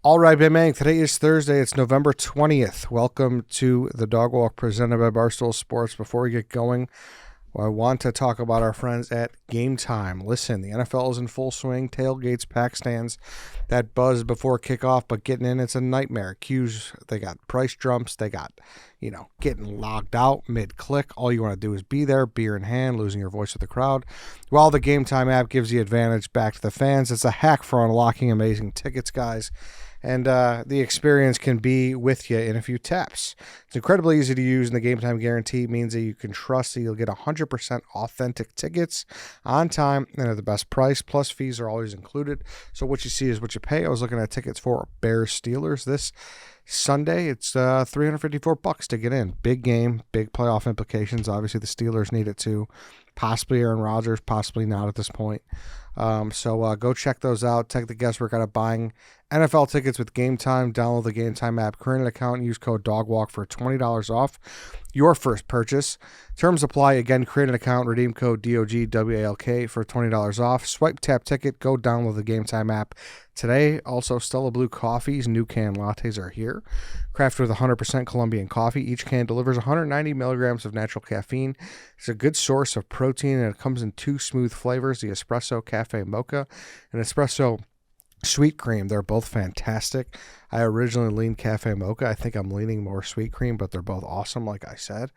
All right, man. Today is Thursday. It's November 20th. Welcome to the Dog Walk presented by Barstool Sports. Before we get going, I want to talk about our friends at Game Time. Listen, the NFL is in full swing. Tailgates, pack stands, that buzz before kickoff, but getting in, it's a nightmare. Queues, they got price jumps. They got, getting logged out mid-click. All you want to do is be there, beer in hand, losing your voice to the crowd. While the Game Time app gives you advantage back to the fans, it's a hack for unlocking amazing tickets, guys. And the experience can be with you in a few taps. It's incredibly easy to use, and the Game Time guarantee means that you can trust that you'll get 100% authentic tickets on time and at the best price. Plus, fees are always included. So what you see is what you pay. I was looking at tickets for Bears-Steelers this Sunday. It's $354 to get in. Big game, big playoff implications. Obviously, the Steelers need it too. Possibly Aaron Rodgers, possibly not at this point. So go check those out. Take the guesswork out of buying NFL tickets with Game Time. Download the Game Time app, create an account, and use code DOGWALK for $20 off your first purchase. Terms apply. Again, create an account, redeem code DOGWALK for $20 off. Swipe, tap ticket, go download the Game Time app today. Also, Stella Blue Coffee's new can lattes are here. Crafted with 100% Colombian coffee. Each can delivers 190 milligrams of natural caffeine. It's a good source of protein, and it comes in two smooth flavors, the Espresso Cafe Mocha and Espresso Sweet Cream. They're both fantastic. I originally leaned Cafe Mocha. I think I'm leaning more Sweet Cream, but they're both awesome, like I said.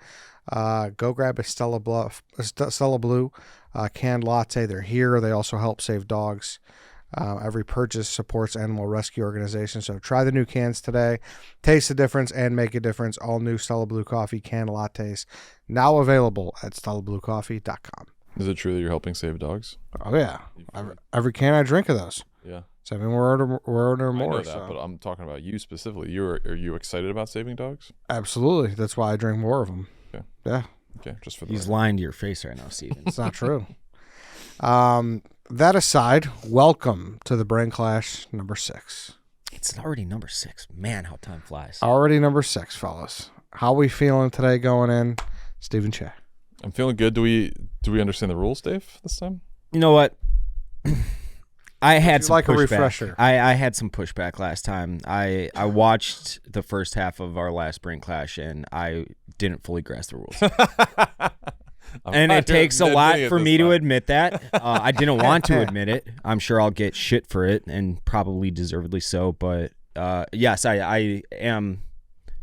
Go grab a Stella Blue canned latte. They're here. They also help save dogs. Every purchase supports animal rescue organizations. So try the new cans today. Taste the difference and make a difference. All new Stella Blue Coffee canned lattes now available at StellaBlueCoffee.com. Is it true that you're helping save dogs? Oh, yeah. Every can I drink of those. Yeah. So, I mean, we're ordering more. I know that, but I'm talking about you specifically. Are you excited about saving dogs? Absolutely. That's why I drink more of them. Okay. Yeah. Okay, just for the He's record. lying to your face right now, Steven. It's not true. That aside, welcome to the Brain Clash number 6. It's already number 6. Man, how time flies. Already number 6, fellas. How we feeling today going in? Stephen Cheah. I'm feeling good. Do we understand the rules, Dave, this time? You know what? I had some like a pushback. refresher? I had some pushback last time. I watched the first half of our last Brain Clash, and I didn't fully grasp the rules. And it takes a lot for me to admit that. I didn't want to admit it. I'm sure I'll get shit for it, and probably deservedly so. But yes, I am.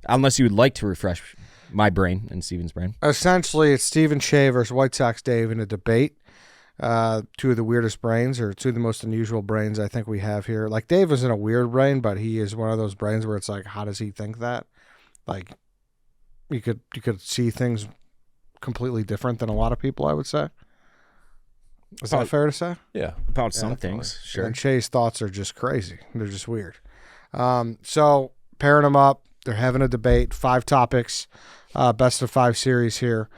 Unless you would like to refresh my brain and Steven's brain. Essentially, it's Stephen Cheah versus White Sox Dave in a debate. Two of the weirdest brains, or two of the most unusual brains I think we have here. Like, Dave isn't a weird brain, but he is one of those brains where it's like, how does he think that? Like, you could see things completely different than a lot of people, I would say. Is that fair to say? Yeah. About some definitely. things, sure. And Cheah's thoughts are just crazy. They're just weird. So pairing them up, they're having a debate. 5 topics, best of 5 series here.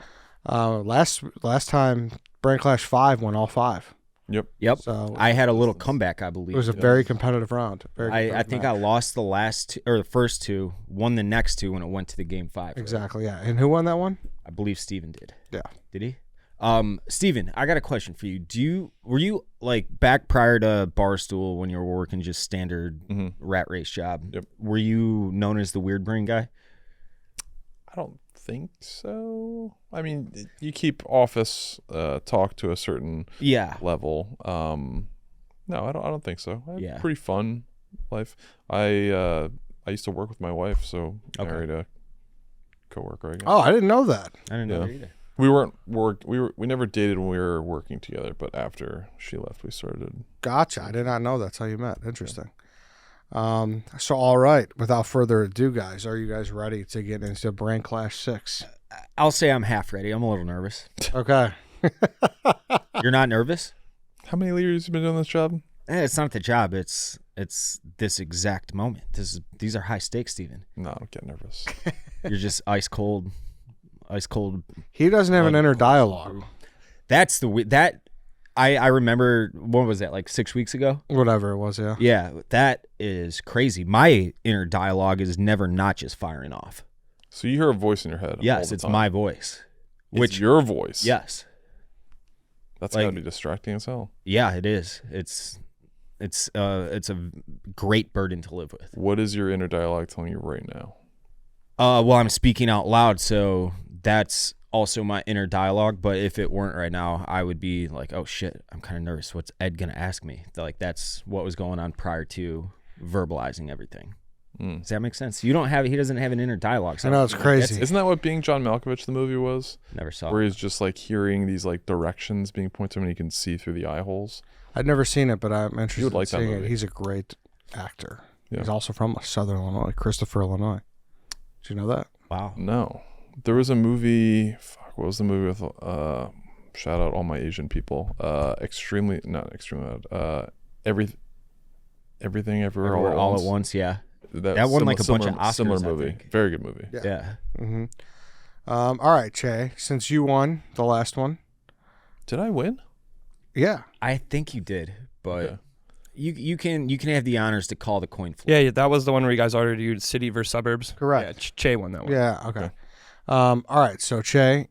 Last time, Brain Clash 5 won all 5. Yep. So I had a little comeback, I believe. it was a very competitive round. I think I lost the last 2, or the first 2, won the next 2 when it went to the game 5. Right? Exactly, yeah. And who won that one? I believe Steven did. Yeah. Did he? Steven, I got a question for you. Were you like back prior to Barstool when you were working just standard rat race job? Yep. Were you known as the weird brain guy? I don't think so. I mean, you keep office talk to a certain level. No, I don't think so. I had a pretty fun life. I used to work with my wife, so married a coworker, I guess. Oh, I didn't know that. I didn't know that either. We never dated when we were working together, but after she left, we started. Gotcha. I did not know that's how you met. Interesting. So, all right. Without further ado, guys, are you guys ready to get into Brain Clash 6? I'll say I'm half ready. I'm a little nervous. Okay. You're not nervous? How many years have you been doing this job? It's not the job. It's this exact moment. These are high stakes, Steven. No, don't get nervous. You're just ice cold. He doesn't have an inner dialogue. That's I remember, what was that, like 6 weeks ago? Whatever it was, yeah. Yeah, that is crazy. My inner dialogue is never not just firing off. So you hear a voice in your head. Yes, it's my voice. It's your voice. Yes. That's gotta be distracting as hell. Yeah, it is. it's a great burden to live with. What is your inner dialogue telling you right now? Well, I'm speaking out loud, so that's also my inner dialogue. But if it weren't right now, I would be like, oh shit, I'm kind of nervous. What's Ed gonna ask me? Like, that's what was going on prior to verbalizing everything. Does that make sense? He doesn't have an inner dialogue. So I know, it's crazy. Isn't that what Being John Malkovich the movie was? Never saw. Where he's just like hearing these like directions being pointed to him and he can see through the eye holes. I've never seen it, but I'm interested like in seeing that movie. it. He's a great actor. Yeah. He's also from Southern Illinois, Christopher, Illinois. Did you know that? Wow. No. There was a movie, what was the movie with, shout out all my Asian people, Everything Everywhere all at once, yeah. That won like a bunch of Oscars. Similar movie. Very good movie. Yeah. Mm-hmm. All right, Cheah, since you won the last one. Did I win? Yeah. I think you did, but you can have the honors to call the coin flip. Yeah, that was the one where you guys argued city versus suburbs. Correct. Yeah, Cheah won that one. Yeah, okay. All right, so Cheah,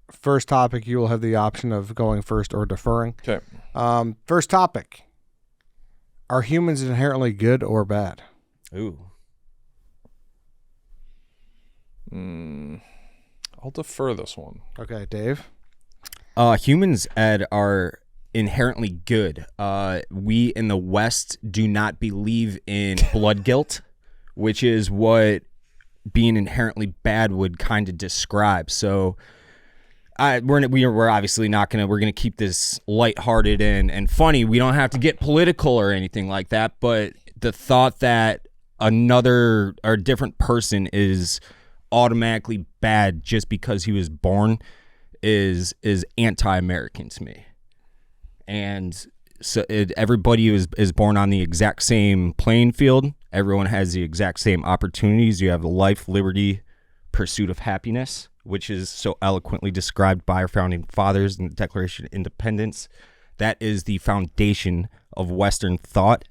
first topic, you will have the option of going first or deferring. Okay. First topic. Are humans inherently good or bad? Ooh. I'll defer this one. Okay, Dave. Humans, Ed, are inherently good. We in the West do not believe in blood guilt, which is what being inherently bad would kind of describe. So we're obviously not gonna, we're gonna keep this lighthearted and funny. We don't have to get political or anything like that, but the thought that another or different person is automatically bad just because he was born is anti-American to me. And so everybody is born on the exact same playing field. Everyone has the exact same opportunities. You have life, liberty, pursuit of happiness, which is so eloquently described by our founding fathers in the Declaration of Independence. That is the foundation of Western thought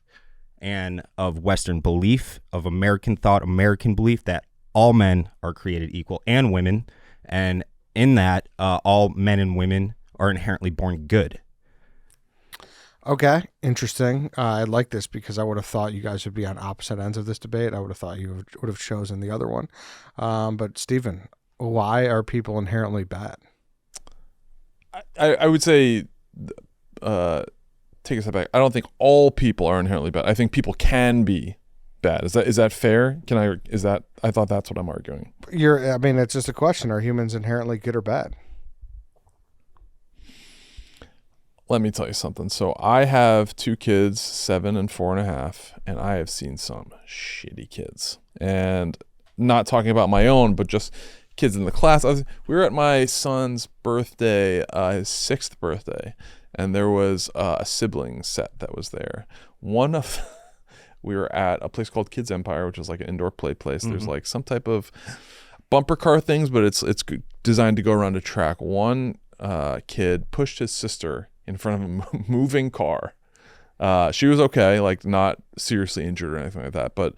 and of Western belief, of American thought, American belief, that all men are created equal and women. And in that, all men and women are inherently born good. Okay, interesting. I like this because I would have thought you guys would be on opposite ends of this debate. I would have thought you would have chosen the other one. But Stephen, why are people inherently bad? I would say, take a step back. I don't think all people are inherently bad. I think people can be bad. Is that fair? I thought that's what I'm arguing. It's just a question. Are humans inherently good or bad? Let me tell you something. So I have 2 kids, 7 and 4.5, and I have seen some shitty kids. And not talking about my own, but just kids in the class. We were at my son's birthday, his 6th birthday, and there was a sibling set that was there. We were at a place called Kids Empire, which is like an indoor play place. Mm-hmm. There's like some type of bumper car things, but it's designed to go around a track. One kid pushed his sister in front of a moving car. She was okay, like not seriously injured or anything like that, but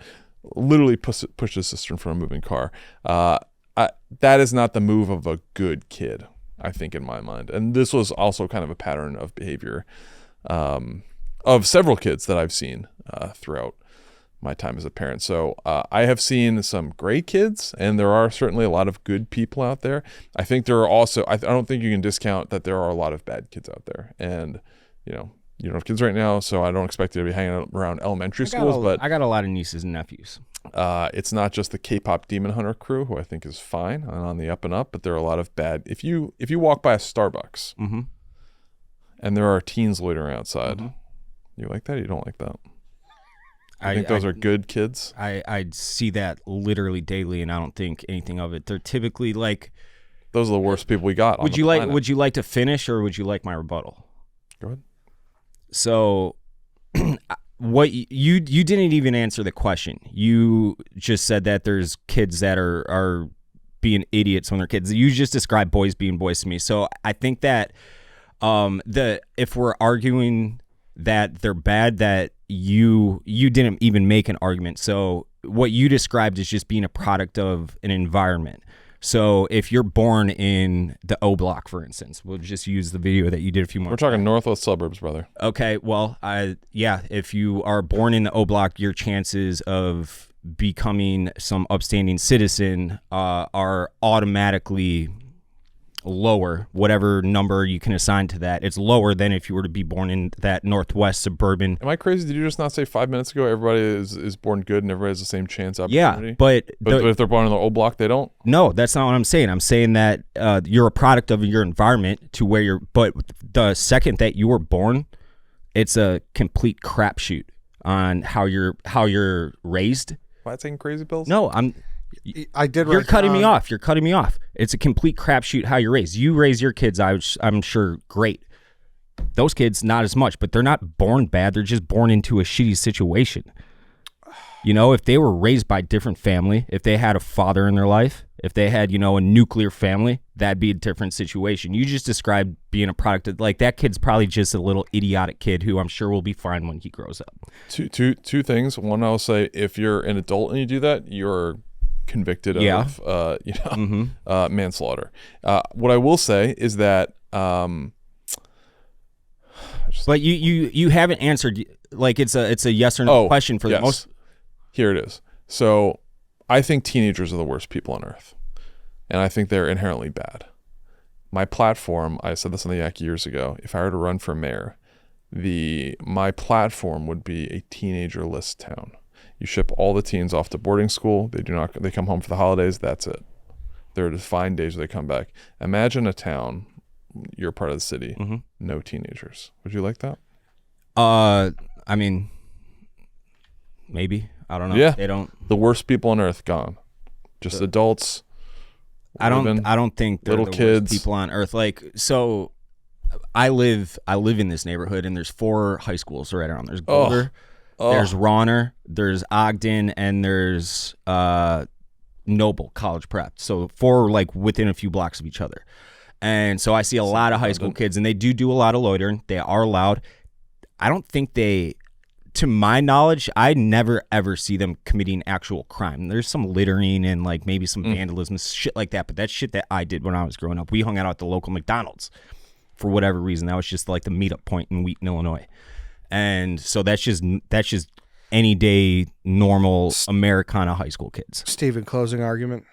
literally pushed his sister in front of a moving car. That is not the move of a good kid, I think, in my mind. And this was also kind of a pattern of behavior of several kids that I've seen throughout my time as a parent. So I have seen some great kids, and there are certainly a lot of good people out there. I think there are also, I don't think you can discount that there are a lot of bad kids out there. And, you don't have kids right now, so I don't expect you to be hanging around elementary schools. But I got a lot of nieces and nephews. It's not just the K-pop Demon Hunter crew, who I think is fine and on the up and up, but there are a lot of bad. If you walk by a Starbucks mm-hmm. and there are teens loitering outside, mm-hmm. you like that or you don't like that? I think those are good kids. I see that literally daily, and I don't think anything of it. They're typically like, those are the worst people we got. Would you like to finish, or would you like my rebuttal? Go ahead. So, what you didn't even answer the question. You just said that there's kids that are being idiots when they're kids. You just described boys being boys to me. So I think that if we're arguing that they're bad, that you didn't even make an argument. So what you described is just being a product of an environment. So if you're born in the O Block, for instance, we'll just use the video that you did a few months. We're talking northwest suburbs, brother. Okay, well, if you are born in the O Block, your chances of becoming some upstanding citizen are automatically lower, whatever number you can assign to that. It's lower than if you were to be born in that northwest suburban. Am I crazy? Did you just not say 5 minutes ago everybody is born good and everybody has the same chance opportunity? Yeah, but if they're born in the O Block, they don't? No, that's not what I'm saying. I'm saying that you're a product of your environment to where you're, but the second that you were born, it's a complete crapshoot on how you're raised. Am I taking crazy pills? No, You're cutting me off. You're cutting me off. It's a complete crapshoot how you're raised. You raise your kids, I'm sure, great. Those kids, not as much, but they're not born bad. They're just born into a shitty situation. You know, if they were raised by a different family, if they had a father in their life, if they had, a nuclear family, that'd be a different situation. You just described being a product of, like, that kid's probably just a little idiotic kid who I'm sure will be fine when he grows up. Two things. One, I'll say, if you're an adult and you do that, you're convicted of manslaughter. What I will say is that but you haven't answered, like, it's a yes or no question for the most. Here it is. So I think teenagers are the worst people on earth, and I think they're inherently bad. My platform, I said this on the Yak years ago, if I were to run for mayor, my platform would be a teenager-less town. You ship all the teens off to boarding school. They come home for the holidays. That's it. There are defined days where they come back. Imagine a town, you're part of the city, no teenagers. Would you like that? I mean, maybe. I don't know. Yeah. They don't. The worst people on earth gone. Just adults. I don't think they're little the kids. worst people on earth. Like, so I live in this neighborhood, and there's 4 high schools right around. There's Boulder. There's Rawner, there's Ogden, and there's Noble College Prep. So 4 like within a few blocks of each other. And so I see a lot of high school kids, and they do a lot of loitering. They are loud. I don't think to my knowledge, I never ever see them committing actual crime. There's some littering and like maybe some vandalism, shit like that. But that's shit that I did when I was growing up. We hung out at the local McDonald's for whatever reason. That was just like the meetup point in Wheaton, Illinois. And so that's just any day normal Americana high school kids. Steven, closing argument.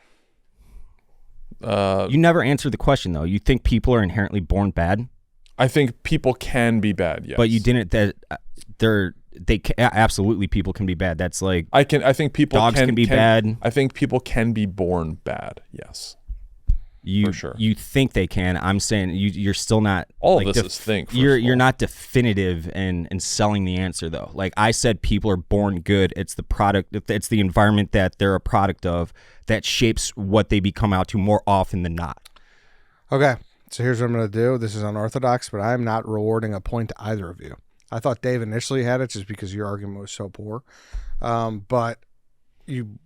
You never answered the question though. You think people are inherently born bad? I think people can be bad. Yes, but you didn't. Absolutely people can be bad. That's like I think people dogs can be bad. I think people can be born bad. Yes. For sure. You think they can. I'm saying you're still not. All of this is think. You're not definitive in selling the answer though. Like I said, people are born good. It's the product. It's the environment that they're a product of that shapes what they become out to more often than not. Okay, so here's what I'm going to do. This is unorthodox, but I'm not rewarding a point to either of you. I thought Dave initially had it just because your argument was so poor, but you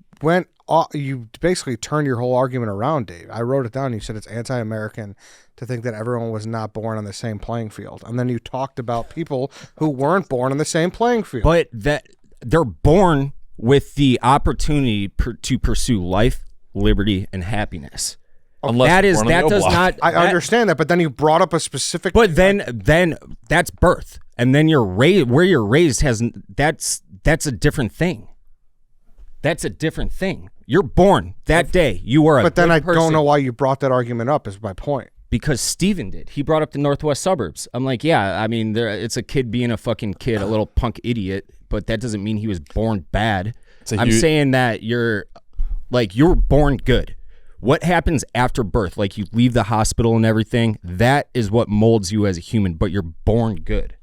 basically turned your whole argument around, Dave. I wrote it down. You said it's anti-American to think that everyone was not born on the same playing field. And then you talked about people who weren't born on the same playing field. But that they're born with the opportunity to pursue life, liberty, and happpiness. Unless that does not. I understand that, but then you brought up a specific. But then that's birth, and then you're raised where you're raised that's a different thing. That's a different thing. You're born that day. You are a But then I person. don't know why you brought that argument up is my point. Because Steven did. He brought up the northwest suburbs. I'm like, yeah, I mean, it's a kid being a fucking kid, a little punk idiot, but that doesn't mean he was born bad. I'm saying that you're born good. What happens after birth? Like you leave the hospital and everything, that is what molds you as a human, but you're born good.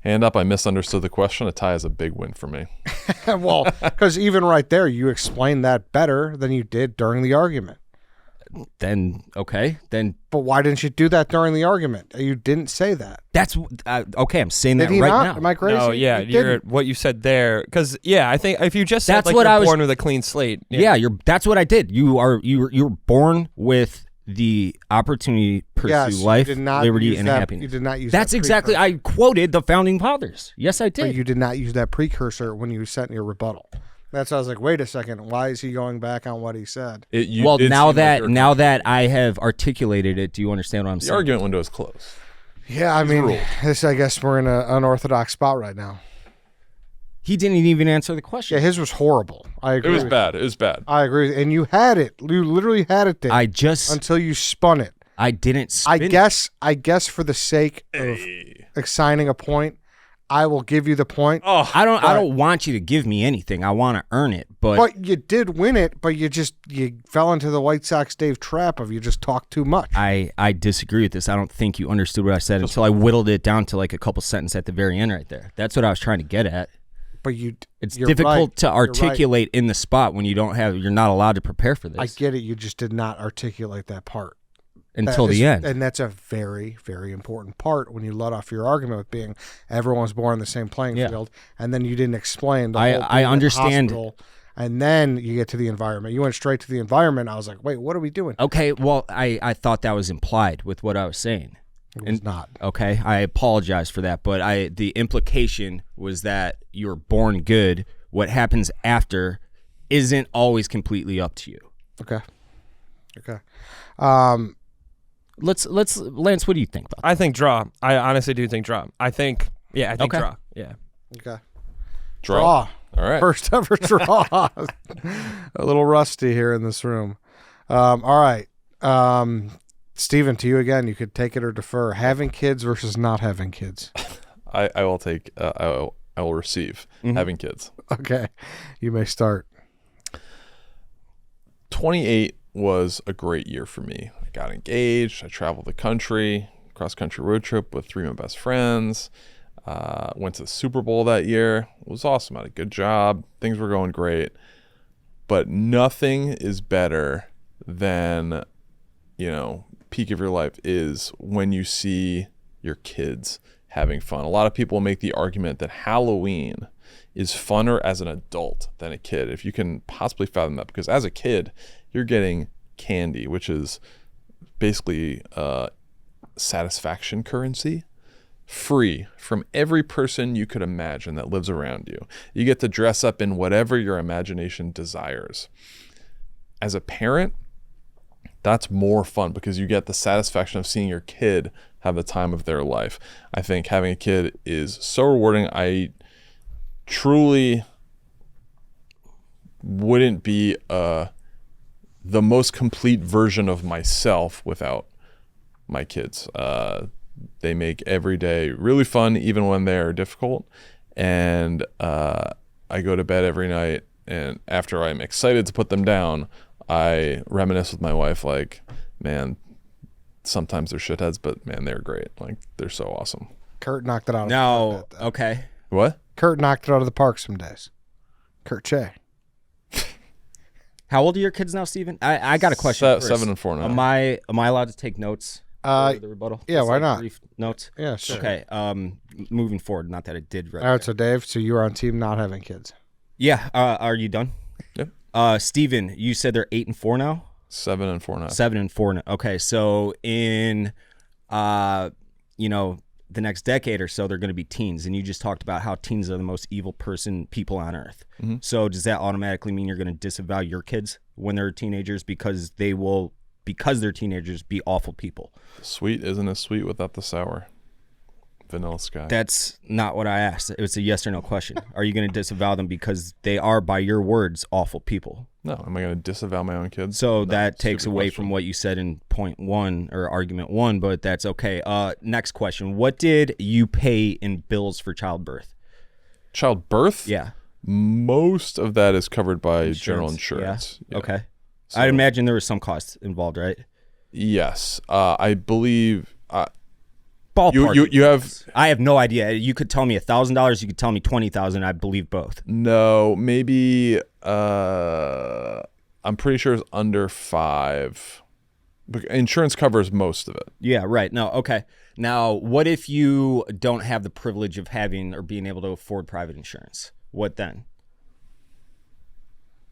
Hand up, I misunderstood the question. A tie is a big win for me. Well, because even right there, you explained that better than you did during the argument. Then, okay. But why didn't you do that during the argument? You didn't say that. That's okay. I'm saying Did that he right not? now. Am I crazy? No, yeah, what you said there. Because I think if you just said that's like what you're born with a clean slate. Yeah, that's what I did. You're born with the opportunity to pursue life, liberty, and happiness. You did not use that's that exactly. I quoted the founding fathers. Yes, I did. But you did not use that precursor when you sent your rebuttal. That's why I was like, wait a second, why is he going back on what he said? Now that I have articulated it, do you understand what I'm saying? The argument window is closed. Yeah, I mean, I guess we're in an unorthodox spot right now. He didn't even answer the question. Yeah, his was horrible. I agree. It was bad. It was bad. I agree. And you had it. You literally had it there. Until you spun it. I didn't spin it. I guess for the sake of assigning a point, I will give you the point. Oh, I don't want you to give me anything. I want to earn it, but you did win it. But you fell into the White Sox Dave trap of you just talked too much. I disagree with this. I don't think you understood what I said until I whittled it down to like a couple sentences at the very end right there. That's what I was trying to get at. But it's difficult to articulate in the spot when you're not allowed to prepare for this. I get it. You just did not articulate that part. Until the end. And that's a very, very important part when you let off your argument with being everyone's born on the same playing field, and then you didn't explain the whole I understand. And then you get to the environment. You went straight to the environment. I was like, wait, what are we doing? Okay, well, I thought that was implied with what I was saying. It was not. Okay, I apologize for that, but the implication was that you're born good. What happens after isn't always completely up to you. Okay. Let's Lance, what do you think about that? I think draw. I honestly do think draw. I think draw. Yeah. Okay. Draw. All right. First ever draw. A little rusty here in this room. All right. Steven, to you again. You could take it or defer. Having kids versus not having kids. I will take. I will receive having kids. Okay. You may start. 28 was a great year for me. I got engaged. I traveled the country, cross-country road trip with 3 of my best friends. Went to the Super Bowl that year. It was awesome. I had a good job. Things were going great. But nothing is better than, peak of your life is when you see your kids having fun. A lot of people make the argument that Halloween is funner as an adult than a kid, if you can possibly fathom that. Because as a kid, you're getting candy, which is basically satisfaction currency, free from every person you could imagine that lives around you. You get to dress up in whatever your imagination desires. As a parent, that's more fun because you get the satisfaction of seeing your kid have the time of their life. I think having a kid is so rewarding. I truly wouldn't be the most complete version of myself without my kids. They make every day really fun, even when they're difficult. And I go to bed every night, and after I'm excited to put them down, I reminisce with my wife, like, man, sometimes they're shitheads, but man, they're great. Like, they're so awesome. Kurt knocked it out of the park. Okay. What? Kurt knocked it out of the park some days. Kurt Cheah. How old are your kids now, Steven? I got a question. 7 and 4 now. Am I allowed to take notes? The rebuttal? Yeah, why not? Brief notes? Yeah, sure. Okay. Moving forward, not that I did right. All right, so Dave, you're on team not having kids. Yeah. Are you done? Yep. Steven, you said they're 8 and 4 now? 7 and 4 now. 7 and 4 now. Okay, so in the next decade or so, they're going to be teens, and you just talked about how teens are the most evil people on earth. Mm-hmm. So does that automatically mean you're going to disavow your kids when they're teenagers because they're teenagers, be awful people? Sweet isn't as sweet without the sour. Vanilla Sky. That's not what I asked. It was a yes or no question. Are you going to disavow them because they are, by your words, awful people? No. Am I going to disavow my own kids? So no, that takes away from what you said in point 1 or argument 1, but that's okay. Next question. What did you pay in bills for childbirth? Childbirth? Yeah. Most of that is covered by general insurance. Yeah. Okay. So, I imagine there was some cost involved, right? Yes. I believe... Ballpark. You have... I have no idea. You could tell me $1,000. You could tell me $20,000. I believe both. No, maybe... I'm pretty sure it's under 5. Insurance covers most of it. Yeah, right. No, okay. Now, what if you don't have the privilege of having or being able to afford private insurance? What then?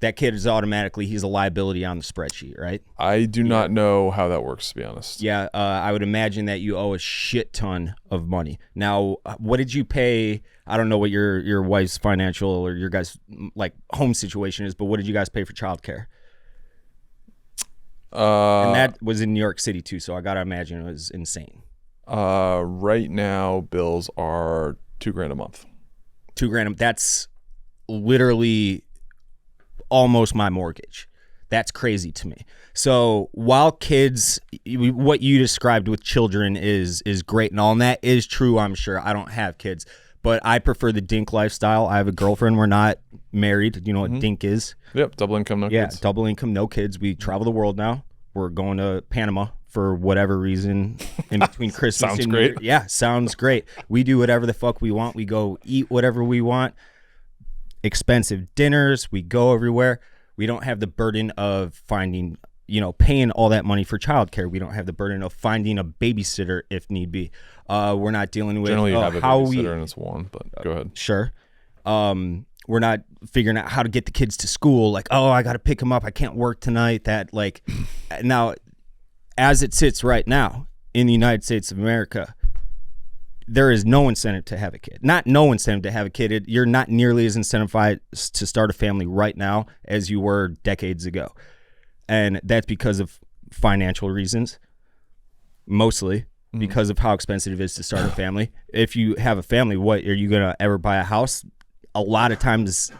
that kid is automatically, he's a liability on the spreadsheet, right? I do not know how that works, to be honest. Yeah, I would imagine that you owe a shit ton of money. Now, what did you pay? I don't know what your wife's financial or your guys' like home situation is, but what did you guys pay for childcare? And that was in New York City too, so I gotta imagine it was insane. Right now, bills are $2,000 a month. $2,000. That's literally almost my mortgage. That's crazy to me. So while kids, what you described with children is great and all, and that is true, I'm sure. I don't have kids, but I prefer the dink lifestyle. I have a girlfriend. We're not married. You know what dink is? Yep, double income, no kids. Yeah, double income, no kids. We travel the world now. We're going to Panama for whatever reason in between Christmas sounds and great. New Year. Yeah, sounds great. We do whatever the fuck we want. We go eat whatever we want. Expensive dinners. We go everywhere. We don't have the burden of finding, paying all that money for childcare. We don't have the burden of finding a babysitter if need be. We're not dealing with generally you have a babysitter and it's one, but go ahead. Sure. We're not figuring out how to get the kids to school. Like, oh, I got to pick them up. I can't work tonight. That like, now, as it sits right now in the United States of America, there is no incentive to have a kid. Not no incentive to have a kid. You're not nearly as incentivized to start a family right now as you were decades ago. And that's because of financial reasons, mostly because of how expensive it is to start a family. If you have a family, what, are you going to ever buy a house? A lot of times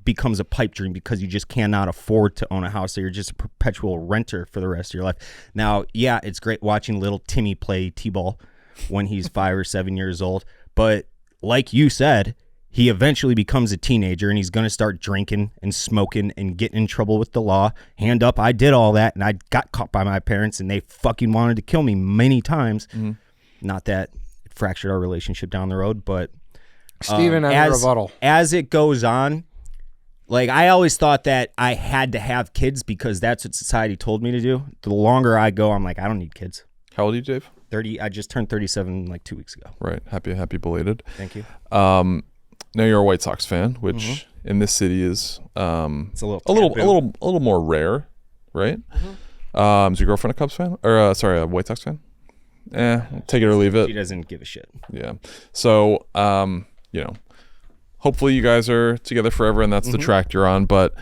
becomes a pipe dream because you just cannot afford to own a house. So you're just a perpetual renter for the rest of your life. Now, yeah, it's great watching little Timmy play t-ball when he's 5 or 7 years old. But like you said, he eventually becomes a teenager and he's going to start drinking and smoking and getting in trouble with the law. Hand up, I did all that and I got caught by my parents and they fucking wanted to kill me many times. Not that it fractured our relationship down the road, but Steven, as rebuttal. As it goes on, like I always thought that I had to have kids because that's what society told me to do. The longer I go, I'm like, I don't need kids. How old are you, Dave? 30. I just turned 37 like 2 weeks ago. Right. Happy belated. Thank you. Now you're a White Sox fan, which in this city is it's a little more rare, right? Is your girlfriend a Cubs fan or a White Sox fan? Take it or leave it. She doesn't give a shit. Yeah. So hopefully you guys are together forever and that's the track you're on. But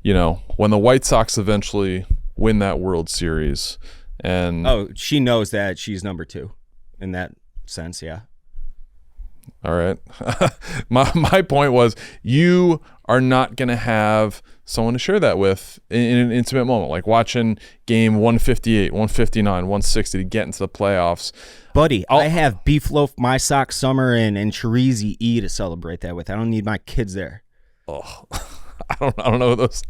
when the White Sox eventually win that World Series. And she knows that she's number 2 in that sense. Yeah. All right. my point was you are not going to have someone to share that with in an intimate moment, like watching game 158, 159, 160 to get into the playoffs. Buddy, I have Beef Loaf, My Sock Summer, and Chorizy E to celebrate that with. I don't need my kids there. Oh, I don't know those.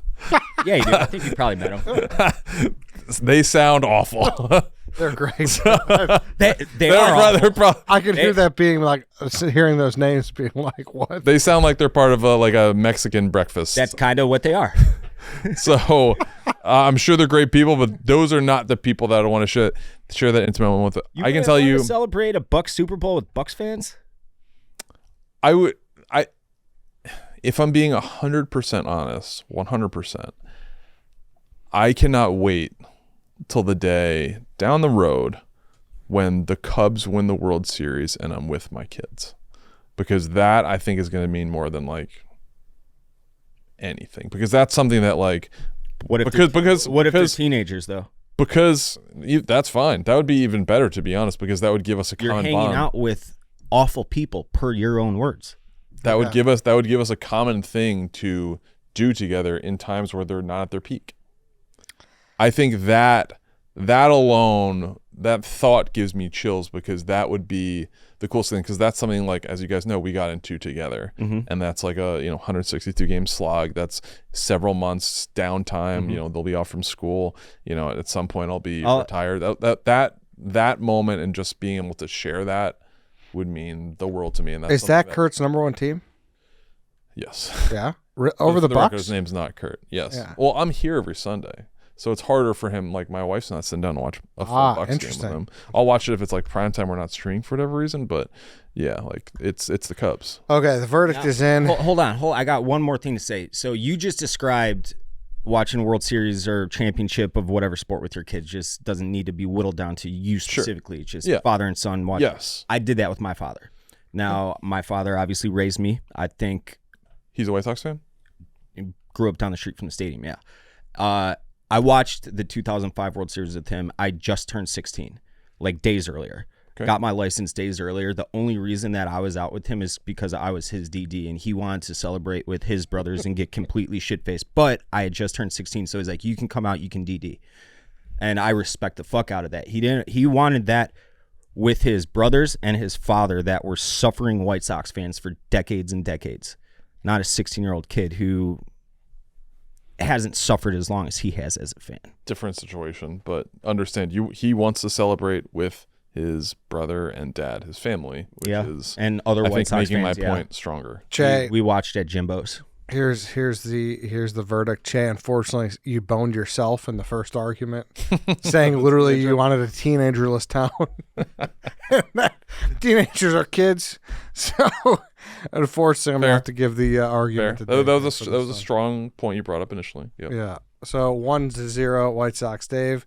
Yeah, you do. I think you probably met them. They sound awful. They're great. They are. I could hear that being like, hearing those names being like, what? They sound like they're part of a Mexican breakfast. That's kind of what they are. So I'm sure they're great people, but those are not the people that I want to share that intimate moment with. I can tell you, celebrate a Bucs Super Bowl with Bucs fans. If I'm being 100% honest, 100%, I cannot wait till the day down the road when the Cubs win the World Series and I'm with my kids, because that I think is going to mean more than like anything, because that's something that like what if they're teenagers though? Because that's fine. That would be even better, to be honest, because that would give us a common bond. You're hanging out with awful people, per your own words. That would give us a common thing to do together in times where they're not at their peak. I think that alone, that thought gives me chills, because that would be the coolest thing, because that's something like, as you guys know, we got into together, and that's like a 162 game slog. That's several months downtime. They'll be off from school. At some point I'll be retired. That moment and just being able to share that would mean the world to me. And is that Kurt's number 1 team? Yes. Yeah. Over the Bucs? His name's not Kurt. Yes. Yeah. Well, I'm here every Sunday. So it's harder for him. Like my wife's not sitting down to watch a full Bucks game with him. I'll watch it if it's like prime time. We're not streaming for whatever reason, but yeah, like it's the Cubs. Okay, the verdict is in. Hold on. I got one more thing to say. So you just described watching World Series or championship of whatever sport with your kids just doesn't need to be whittled down to you specifically. It's just father and son watching. Yes. I did that with my father. Now, my father obviously raised me. I think he's a White Sox fan. He grew up down the street from the stadium. Yeah. I watched the 2005 World Series with him. I just turned 16, like days earlier. Okay. Got my license days earlier. The only reason that I was out with him is because I was his DD, and he wanted to celebrate with his brothers and get completely shit-faced. But I had just turned 16, so he's like, you can come out, you can DD. And I respect the fuck out of that. He wanted that with his brothers and his father that were suffering White Sox fans for decades and decades. Not a 16-year-old kid who hasn't suffered as long as he has as a fan. Different situation, but understand he wants to celebrate with his brother and dad, his family, which is and other White Sox making fans, my point stronger. Cheah, we watched at Jimbo's. Here's the verdict. Cheah, unfortunately, you boned yourself in the first argument, saying literally you wanted a teenagerless town. Teenagers are kids, so unfortunately, I'm gonna have to give the argument. That was a strong point you brought up initially. Yep. Yeah. So 1-0 White Sox, Dave.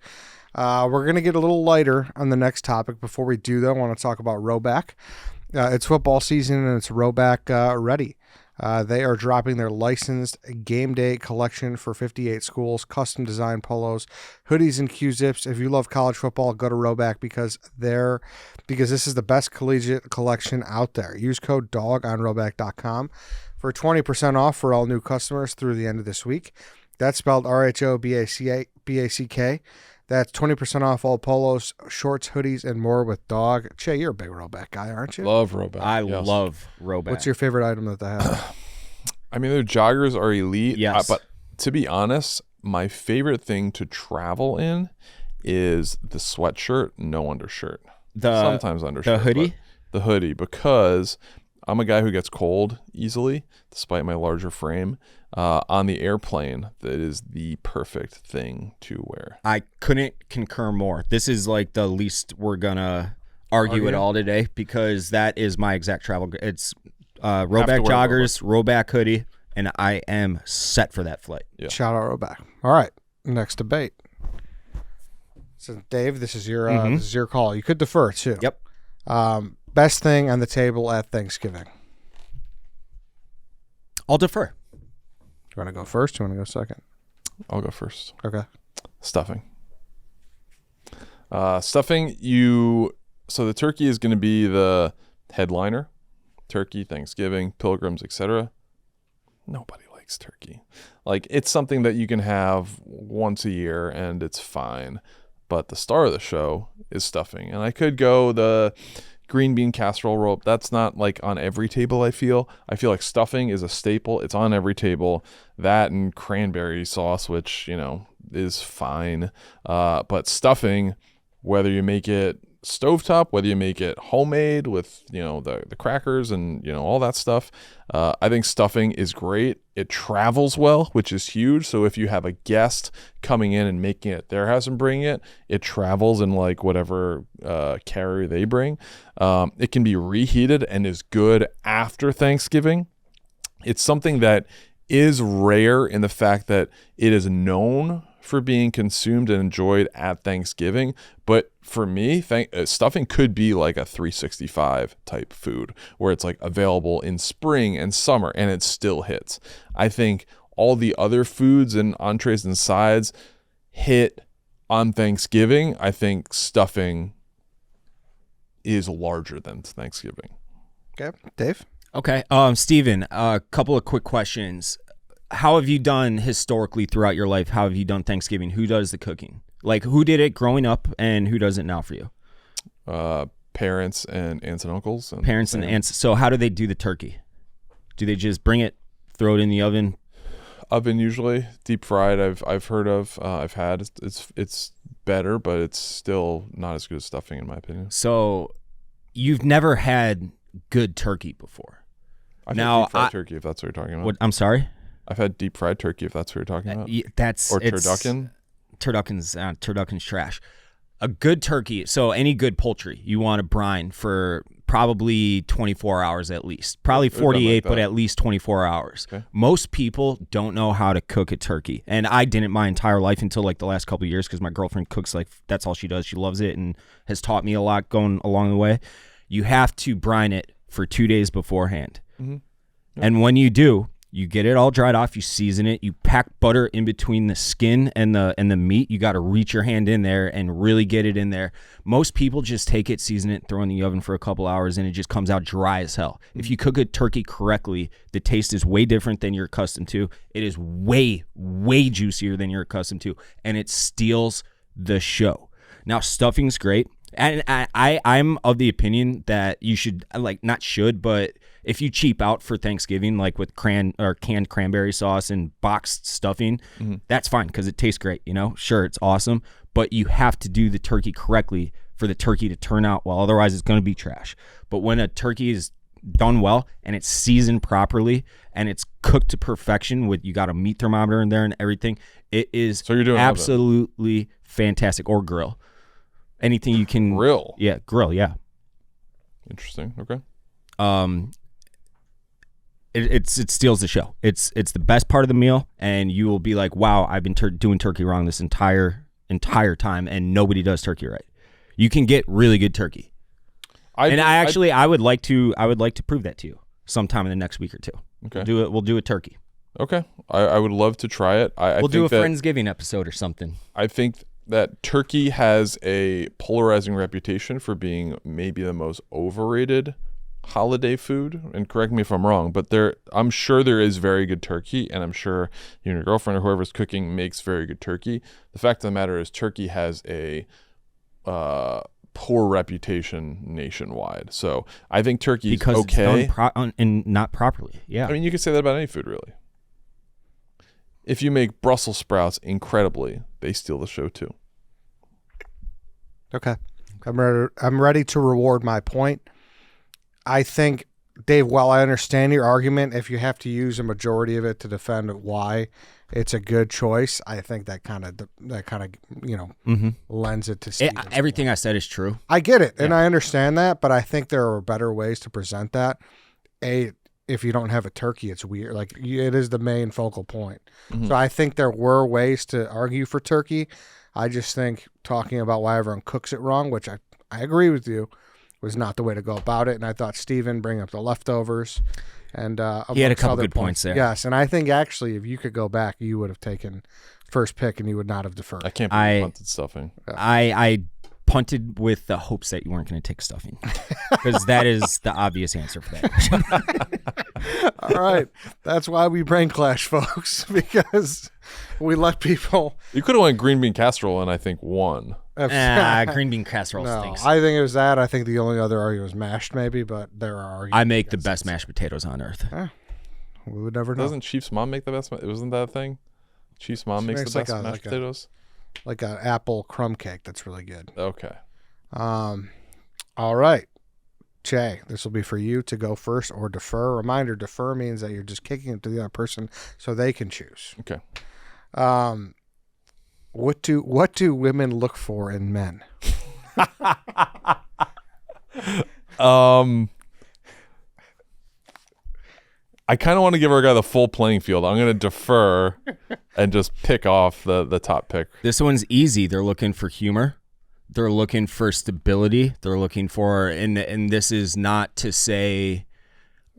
We're gonna get a little lighter on the next topic. Before we do, though, I want to talk about Roback. It's football season and it's Roback ready. They are dropping their licensed game day collection for 58 schools, custom design polos, hoodies, and Q-zips. If you love college football, go to Roback because this is the best collegiate collection out there. Use code DOG on roback.com for 20% off for all new customers through the end of this week. That's spelled RHOBACK. That's 20% off all polos, shorts, hoodies, and more with Dog. Cheah, you're a big Roback guy, aren't you? Love Roback. I love Roback. What's your favorite item that they have? I mean, their joggers are elite. Yes. But to be honest, my favorite thing to travel in is the sweatshirt, no undershirt. Sometimes undershirt. The hoodie? The hoodie, because I'm a guy who gets cold easily, despite my larger frame. On the airplane, that is the perfect thing to wear. I couldn't concur more. This is like the least we're gonna argue at all today, because that is my exact travel. It's Roback joggers, Roback hoodie, and I am set for that flight. Yeah. Shout out Roback. All right, next debate. So Dave, this is your call. You could defer too. Yep. Best thing on the table at Thanksgiving. I'll defer. You want to go first? You want to go second? I'll go first. Okay. Stuffing. So the turkey is going to be the headliner. Turkey, Thanksgiving, pilgrims, etc. Nobody likes turkey. Like, it's something that you can have once a year and it's fine. But the star of the show is stuffing. And I could go the green bean casserole roll. That's not like on every table. I feel like stuffing is a staple. It's on every table. That and cranberry sauce, which is fine. But stuffing, whether you make it stovetop, whether you make it homemade with the crackers and all that stuff, I think stuffing is great. It travels well, which is huge. So if you have a guest coming in and making it at their house and bringing it travels in like whatever carrier they bring. It can be reheated and is good after Thanksgiving. It's something that is rare in the fact that it is known for being consumed and enjoyed at Thanksgiving. But for me, stuffing could be like a 365 type food where it's like available in spring and summer and it still hits. I think all the other foods and entrees and sides hit on Thanksgiving. I think stuffing is larger than Thanksgiving. Okay. Dave? Okay. Steven, a couple of quick questions. How have you done historically throughout your life? How have you done Thanksgiving? Who does the cooking? Like, who did it growing up and who does it now for you? Parents and aunts and uncles. Parents and aunts. So how do they do the turkey? Do they just bring it, throw it in the oven? Oven usually. Deep fried I've heard of. I've had. It's better, but it's still not as good as stuffing in my opinion. So you've never had good turkey before? I've had deep fried turkey, if that's what you're talking about. I'm sorry? I've had deep fried turkey, if that's what you're talking about. That's or turducken. turducken's trash. A good turkey, so any good poultry, you want to brine for probably 24 hours at least. Probably 48, but at least 24 hours. Okay. Most people don't know how to cook a turkey. And I didn't my entire life until like the last couple of years because my girlfriend cooks like that's all she does. She loves it and has taught me a lot going along the way. You have to brine it for 2 days beforehand. Mm-hmm. Yep. And when you do, you get it all dried off, you season it, you pack butter in between the skin and the meat. You got to reach your hand in there and really get it in there. Most people just take it, season it, throw it in the oven for a couple hours, and it just comes out dry as hell. Mm-hmm. If you cook a turkey correctly, the taste is way different than you're accustomed to. It is way, way juicier than you're accustomed to, and it steals the show. Now, stuffing's great. And I'm of the opinion that you should, like, not should, but if you cheap out for Thanksgiving, like with canned cranberry sauce and boxed stuffing, mm-hmm. that's fine because it tastes great, you know? Sure, it's awesome, but you have to do the turkey correctly for the turkey to turn out well. Otherwise, it's going to be trash. But when a turkey is done well and it's seasoned properly and it's cooked to perfection with you got a meat thermometer in there and everything, it is absolutely fantastic. Or grill. Anything you can grill. Yeah, grill, yeah. Interesting. Okay. It steals the show. It's the best part of the meal, and you will be like, wow, I've been doing turkey wrong this entire time, and nobody does turkey right. You can get really good turkey. I would like to prove that to you sometime in the next week or two. Okay. We'll do a turkey. Okay. I would love to try it. We'll do a Friendsgiving episode or something. I think that turkey has a polarizing reputation for being maybe the most overrated holiday food, and correct me if I'm wrong, but I'm sure there is very good turkey, and I'm sure you and your girlfriend or whoever's cooking makes very good turkey. The fact of the matter is turkey has a poor reputation nationwide. So I think turkey is okay. Because it's done and not properly. Yeah. I mean, you could say that about any food, really. If you make Brussels sprouts incredibly, they steal the show too. Okay. I'm ready to reward my point. I think, Dave, while I understand your argument, if you have to use a majority of it to defend why it's a good choice, I think that kind of mm-hmm. lends it to everything I said is true. I get it, and I understand that, but I think there are better ways to present that. If you don't have a turkey, it's weird. Like, it is the main focal point. Mm-hmm. So I think there were ways to argue for turkey. I just think talking about why everyone cooks it wrong, which I agree with you, was not the way to go about it. And I thought Steven bring up the leftovers. And he had a couple good points there. Yes, and I think actually if you could go back, you would have taken first pick and you would not have deferred. I can't believe you punted stuffing. I punted with the hopes that you weren't going to take stuffing because that is the obvious answer for that. All right. That's why we brain clash, folks, because we let people. You could have went green bean casserole and I think won. Green bean casserole stinks. I think it was that. I think the only other argument was mashed maybe, but there are arguments. I make the best mashed potatoes on earth. We would never know. Doesn't Chief's mom make the best? Wasn't that a thing? Chief's mom makes the best mashed potatoes? Like an apple crumb cake that's really good. Okay. All right. Cheah, this will be for you to go first or defer. Reminder, defer means that you're just kicking it to the other person so they can choose. Okay. What do women look for in men? I kind of want to give our guy the full playing field. I'm going to defer and just pick off the top pick. This one's easy. They're looking for humor. They're looking for stability. They're looking for, and this is not to say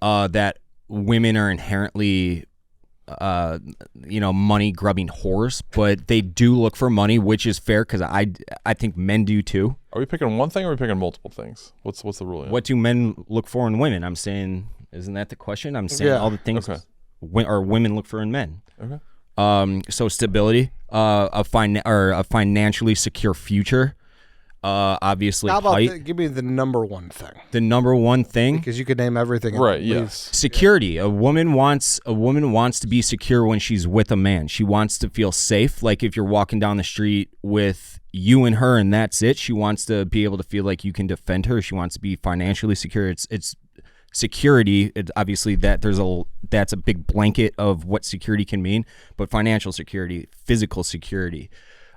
that women are inherently, money grubbing whores, but they do look for money, which is fair because I think men do too. Are we picking one thing or are we picking multiple things? What's the ruling? What do men look for in women? I'm saying, isn't that the question? I'm saying all the things women look for in men. Okay. So stability, a financially secure future. Obviously, how about height. Give me the number one thing. The number one thing, because you could name everything. Right. Yes. Security. A woman wants to be secure when she's with a man. She wants to feel safe. Like if you're walking down the street with you and her, and that's it. She wants to be able to feel like you can defend her. She wants to be financially secure. It's security. Obviously, that's a big blanket of what security can mean. But financial security, physical security.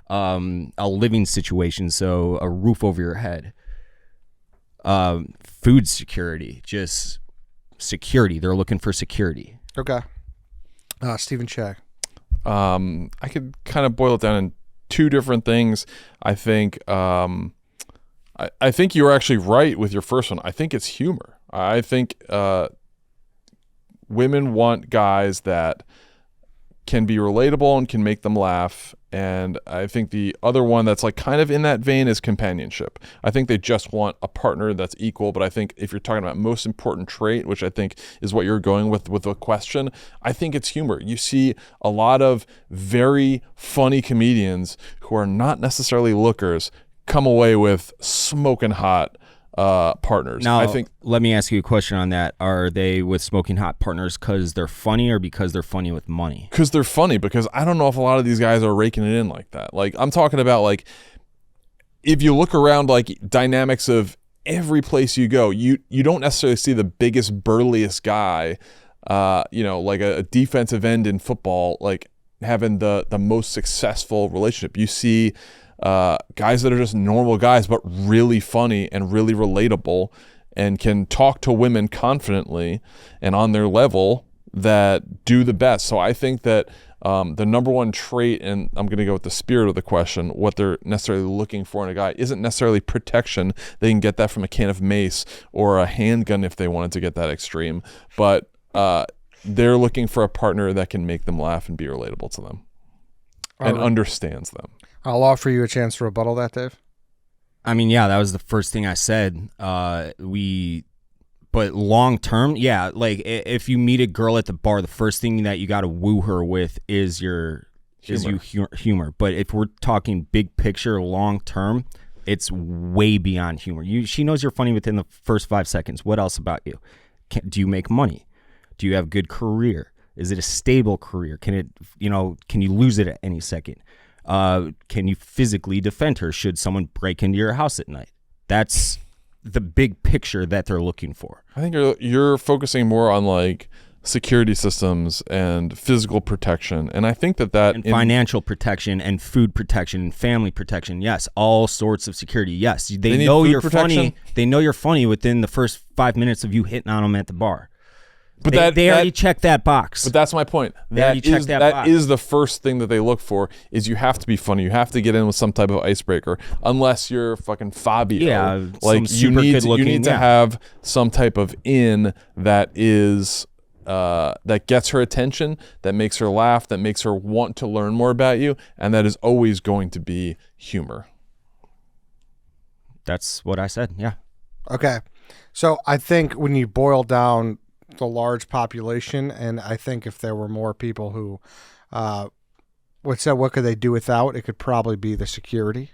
a living situation, so a roof over your head, food security, just security. They're looking for security. Okay. Stephen Cheah. I could kind of boil it down in two different things. I think I think you were actually right with your first one. I think it's humor. I think women want guys that can be relatable and can make them laugh. And I think the other one that's like kind of in that vein is companionship. I think they just want a partner that's equal. But I think if you're talking about most important trait, which I think is what you're going with the question, I think it's humor. You see a lot of very funny comedians who are not necessarily lookers come away with smoking hot partners. Now, I think. Let me ask you a question on that. Are they with smoking hot partners because they're funny or because they're funny with money? Because they're funny. Because I don't know if a lot of these guys are raking it in like that. Like I'm talking about, like if you look around, like dynamics of every place you go, you don't necessarily see the biggest burliest guy, like a defensive end in football, like having the most successful relationship. You see guys that are just normal guys, but really funny and really relatable and can talk to women confidently and on their level that do the best. So I think that the number one trait, and I'm going to go with the spirit of the question, what they're necessarily looking for in a guy isn't necessarily protection. They can get that from a can of mace or a handgun if they wanted to get that extreme. But they're looking for a partner that can make them laugh and be relatable to them and understands them. I'll offer you a chance to rebuttal that, Dave. I mean, yeah, that was the first thing I said. But long term, yeah, like if you meet a girl at the bar, the first thing that you got to woo her with is humor. But if we're talking big picture, long term, it's way beyond humor. She knows you're funny within the first 5 seconds. What else about you? Do you make money? Do you have a good career? Is it a stable career? Can you lose it at any second? Can you physically defend her should someone break into your house at night? That's the big picture that they're looking for. I think you're focusing more on like security systems and physical protection, and I think that and financial protection and food protection and family protection. Yes, all sorts of security. Yes, they know you're funny. They know you're funny within the first 5 minutes of you hitting on them at the bar. But they already checked that box. But that's my point. That is the first thing that they look for is you have to be funny. You have to get in with some type of icebreaker. Unless you're fucking Fabio. Yeah, like you need to have some type of in that is that gets her attention, that makes her laugh, that makes her want to learn more about you, and that is always going to be humor. That's what I said. Yeah. Okay. So I think when you boil down the large population, and I think if there were more people who would say what could they do without, it could probably be the security.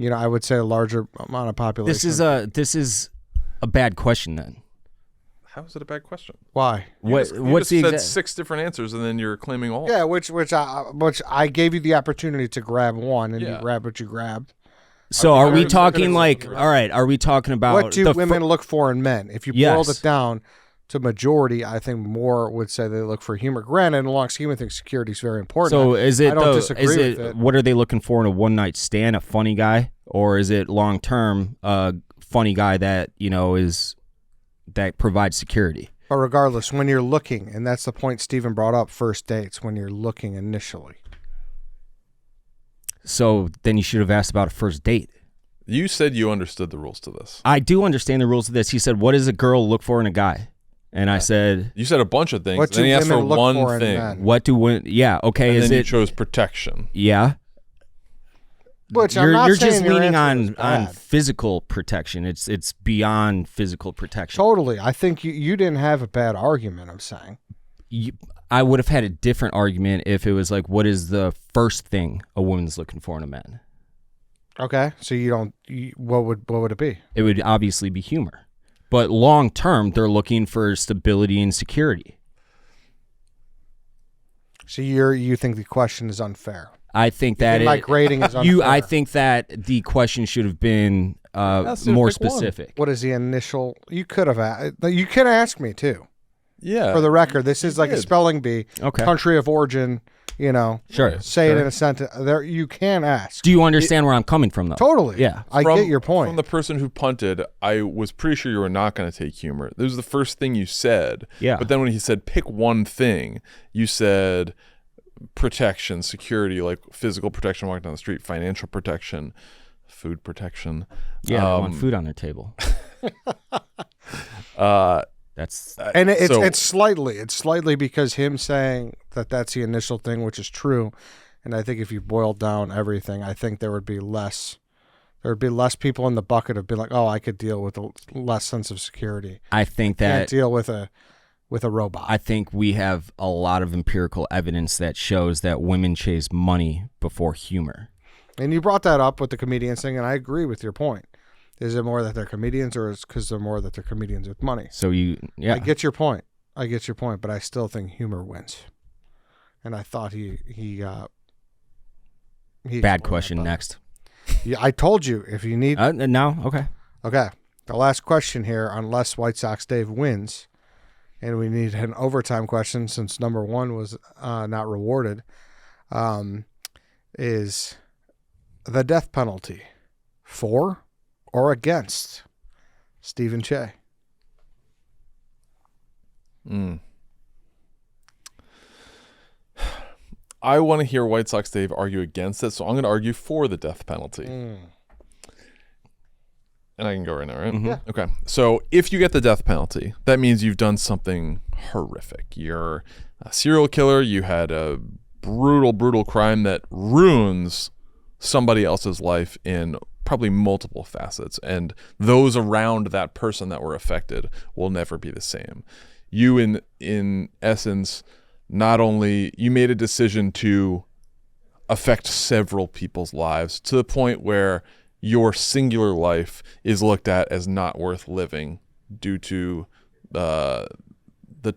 I would say a larger amount of population. This is a bad question then. How is it a bad question? Why? You just said 6 different answers and then you're claiming all. Yeah, which I gave you the opportunity to grab one and you grabbed what you grabbed. So are we talking like, all right, are we talking about what do women look for in men? If you boiled it down to majority, I think more would say they look for humor. Granted, in the long scheme of things, security is very important. So I don't disagree with it. What are they looking for in a one-night stand? A funny guy, or is it long-term a funny guy that that provides security? But regardless, when you're looking, and that's the point Steven brought up, first dates, when you're looking initially. So then you should have asked about a first date. You said you understood the rules to this. I do understand the rules to this. He said, "What does a girl look for in a guy?" And I said, "You said a bunch of things." Then he asked for one thing. What do women? Yeah, okay. And then you chose protection. Yeah. Which you're just leaning on physical protection. It's beyond physical protection. Totally. I think you didn't have a bad argument. I'm saying. I would have had a different argument if it was like, what is the first thing a woman's looking for in a man? Okay, so what would it be? It would obviously be humor. But long term, they're looking for stability and security. So you think the question is unfair? I think that my grading is unfair. I think that the question should have been more specific. What is the initial? You could have asked. You can ask me too. Yeah. For the record, this is like a spelling bee. Okay. Country of origin. Sure. Say it in a sentence. There, you can ask. Do you understand where I'm coming from, though? Totally. Yeah. I get your point. From the person who punted, I was pretty sure you were not going to take humor. This was the first thing you said. Yeah. But then when he said pick one thing, you said protection, security, like physical protection walking down the street, financial protection, food protection. Yeah, they want food on their table. That's and it's slightly because him saying that's the initial thing, which is true. And I think if you boil down everything, I think there would be less people in the bucket of being like, oh, I could deal with a less sense of security. I think that can't deal with a robot. I think we have a lot of empirical evidence that shows that women chase money before humor. And you brought that up with the comedians thing, and I agree with your point. Is it more that they're comedians, or is it because they're more that they're comedians with money? So I get your point. But I still think humor wins. And I thought he bad question next. Yeah, I told you if you need. No, okay. Okay, the last question here, unless White Sox Dave wins, and we need an overtime question since number one was not rewarded, is the death penalty for or against Stephen Cheah? I want to hear White Sox Dave argue against it, so I'm going to argue for the death penalty. And I can go right now, right? Mm-hmm. Yeah. Okay. So if you get the death penalty, that means you've done something horrific. You're a serial killer. You had a brutal, brutal crime that ruins somebody else's life in probably multiple facets, and those around that person that were affected will never be the same. You, in essence, not only you made a decision to affect several people's lives to the point where your singular life is looked at as not worth living due to the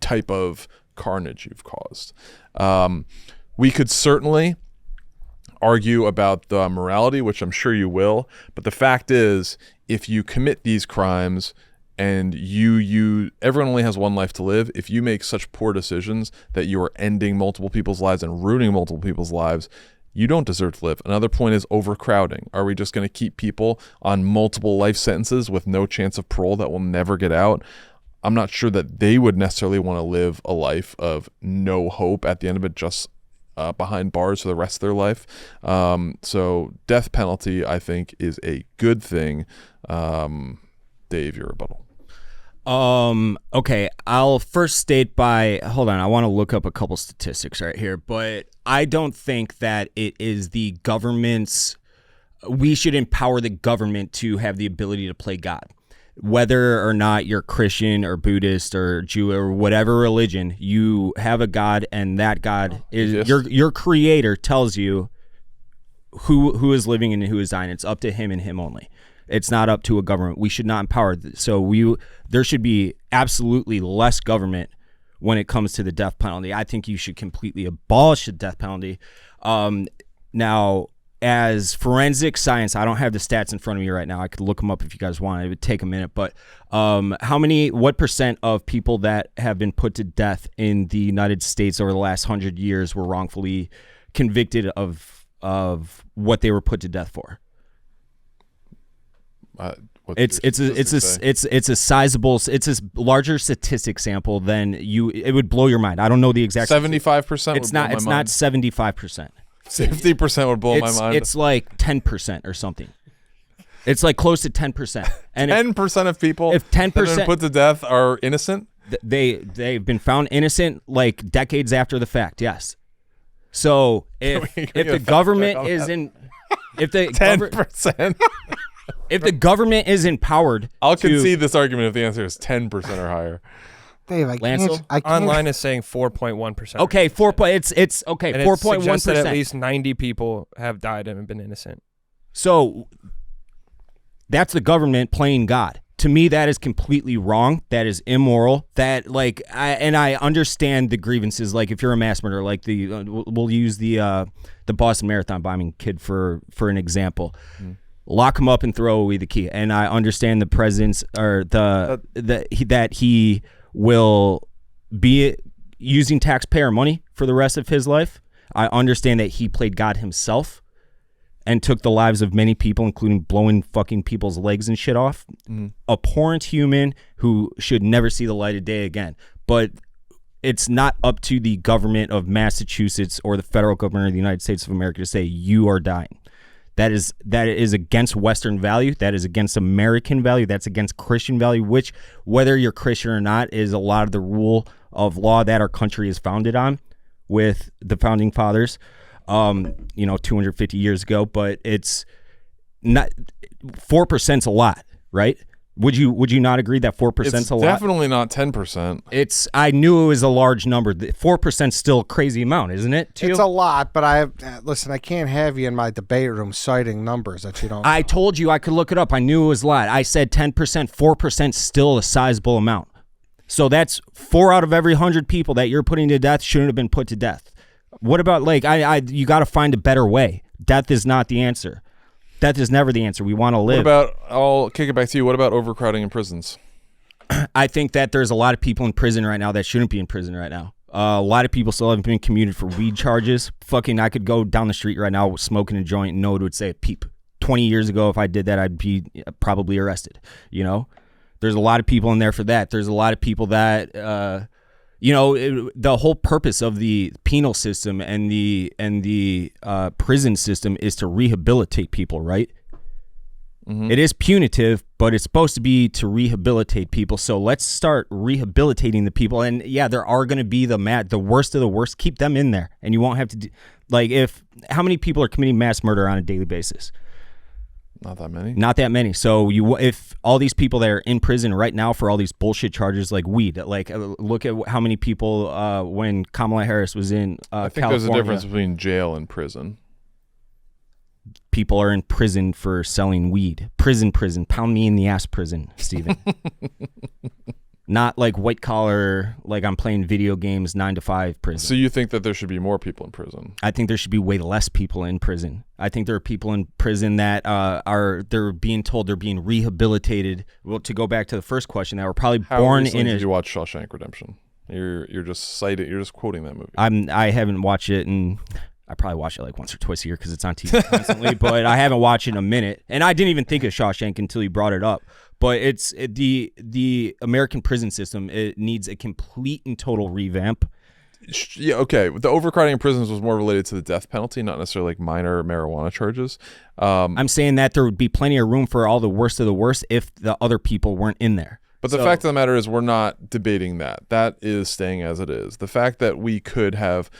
type of carnage you've caused. We could certainly argue about the morality, which I'm sure you will, but the fact is, if you commit these crimes and everyone only has one life to live, if you make such poor decisions that you are ending multiple people's lives and ruining multiple people's lives, you don't deserve to live. Another point is overcrowding. Are we just going to keep people on multiple life sentences with no chance of parole that will never get out? I'm not sure that they would necessarily want to live a life of no hope at the end of it, just behind bars for the rest of their life. So death penalty, I think, is a good thing. Dave, your rebuttal. Okay, I'll first state hold on, I want to look up a couple statistics right here, but I don't think that it is the government's, we should empower the government to have the ability to play God. Whether or not you're Christian or Buddhist or Jew or whatever religion, you have a God, and that God is your creator tells you who is living and who is dying. It's up to him and him only. It's not up to a government. We should not empower. So there should be absolutely less government when it comes to the death penalty. I think you should completely abolish the death penalty. Now, as forensic science, I don't have the stats in front of me right now. I could look them up if you guys want. It would take a minute. But what percent of people that have been put to death in the United States over the last 100 years were wrongfully convicted of what they were put to death for? It's a sizable, it's a larger statistic sample than it would blow your mind. I don't know the exact 75%. It's not 75%. 50% would blow my mind. It's like 10% or something. It's like close to 10%. And 10% of people if 10% that have been put to death are innocent? They've been found innocent like decades after the fact, yes. So if the government is in, if the 10%. If the government is empowered, I'll concede this argument if the answer is 10% or higher. Dave, I can't. Online is saying 4.1%. Okay, it's okay. 4.1%. At least 90 people have died and have been innocent. So that's the government playing God. To me, that is completely wrong. That is immoral. That I understand the grievances. Like if you're a mass murderer, like we'll use the Boston Marathon bombing kid for an example. Lock him up and throw away the key. And I understand the presence or that he will be it using taxpayer money for the rest of his life. I understand that he played God himself and took the lives of many people, including blowing fucking people's legs and shit off. Abhorrent human who should never see the light of day again. But it's not up to the government of Massachusetts or the federal government of the United States of America to say you are dying. That is against Western value. That is against American value. That's against Christian value, which, whether you're Christian or not, is a lot of the rule of law that our country is founded on with the founding fathers, 250 years ago. But it's not 4%'s a lot, right? Would you not agree that 4%'s a lot? It's definitely not 10%. I knew it was a large number. 4%'s still a crazy amount, isn't it? It's a lot, but I can't have you in my debate room citing numbers that you don't. I told you I could look it up. I knew it was a lot. I said 10%, 4% still a sizable amount. So that's 4 out of every 100 people that you're putting to death shouldn't have been put to death. What about you got to find a better way. Death is not the answer. Death is never the answer. We want to live. I'll kick it back to you. What about overcrowding in prisons? I think that there's a lot of people in prison right now that shouldn't be in prison right now. A lot of people still haven't been commuted for weed charges. I could go down the street right now smoking a joint and no one would say a peep. 20 years ago, if I did that, I'd be probably arrested. There's a lot of people in there for that. There's a lot of people that, the whole purpose of the penal system and the prison system is to rehabilitate people, right? Mm-hmm. It is punitive, but it's supposed to be to rehabilitate people. So let's start rehabilitating the people. And yeah, there are going to be the worst of the worst. Keep them in there, and you won't have to how many people are committing mass murder on a daily basis? Not that many. Not that many. So if all these people that are in prison right now for all these bullshit charges like weed, look at how many people when Kamala Harris was in I think California. There's a difference between jail and prison. People are in prison for selling weed. Prison. Pound me in the ass prison, Steven. Not like white collar, like I'm playing video games 9 to 5 prison. So you think that there should be more people in prison? I think there should be way less people in prison. I think there are people in prison that they're being told they're being rehabilitated. Well, to go back to the first question, that were probably born in. Did you watch Shawshank Redemption? You're just quoting that movie. I haven't watched it, and I probably watch it like once or twice a year because it's on TV constantly. But I haven't watched it in a minute, and I didn't even think of Shawshank until you brought it up. But the American prison system. It needs a complete and total revamp. Yeah, okay. The overcrowding in prisons was more related to the death penalty, not necessarily like minor marijuana charges. I'm saying that there would be plenty of room for all the worst of the worst if the other people weren't in there. But the fact of the matter is we're not debating that. That is staying as it is. The fact that we could have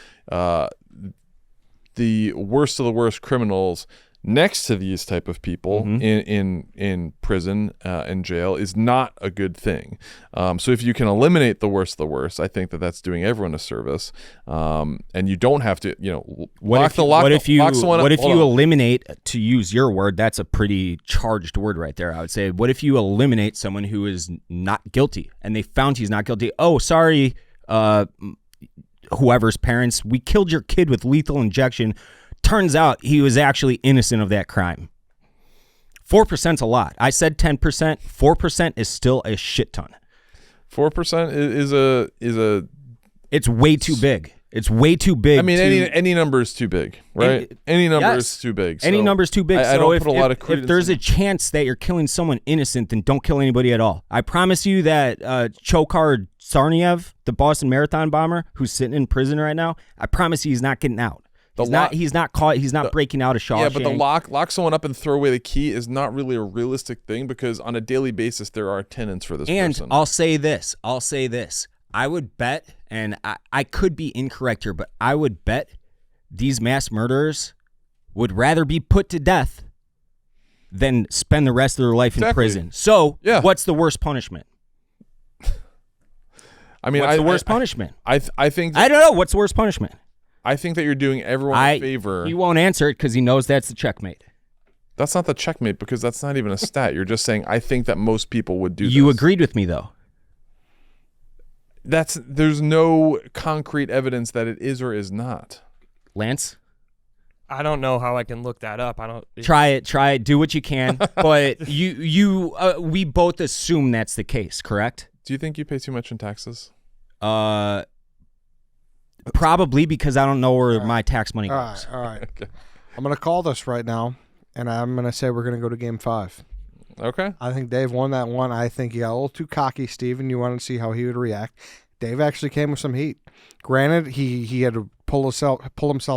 the worst of the worst criminals next to these type of people in prison and jail is not a good thing. So if you can eliminate the worst of the worst, I think that's doing everyone a service. And you don't have to, what if you eliminate, to use your word, that's a pretty charged word right there. I would say, what if you eliminate someone who is not guilty and they found he's not guilty? Oh, sorry, whoever's parents, we killed your kid with lethal injection. Turns out he was actually innocent of that crime. 4%'s a lot. I said 10%. 4% is still a shit ton. 4% is a. It's way too big. It's way too big. I mean, any number is too big, right? Any number is too big. Any number is too big. I don't put a lot of credence. If there's a chance that you're killing someone innocent, then don't kill anybody at all. I promise you that Chokhar Tsarnaev, the Boston Marathon bomber, who's sitting in prison right now, I promise you he's not getting out. He's not caught. He's not breaking out of Shawshank. Yeah, but the lock someone up and throw away the key is not really a realistic thing because on a daily basis there are tenants for this person. And I'll say this. I would bet, and I could be incorrect here, but I would bet these mass murderers would rather be put to death than spend the rest of their life in prison. So, what's the worst punishment? I mean, what's the worst punishment? I think I don't know. What's the worst punishment? I think that you're doing everyone a favor. He won't answer it because he knows that's the checkmate. That's not the checkmate because that's not even a stat. You're just saying I think that most people would do this. You agreed with me though. There's no concrete evidence that it is or is not. Lance? I don't know how I can look that up. Try it. Do what you can. But we both assume that's the case, correct? Do you think you pay too much in taxes? Probably because I don't know where my tax money goes. All right. Okay. I'm going to call this right now, and I'm going to say we're going to go to Game 5. Okay. I think Dave won that one. I think he got a little too cocky, Steven. You wanted to see how he would react. Dave actually came with some heat. Granted, he had to pull himself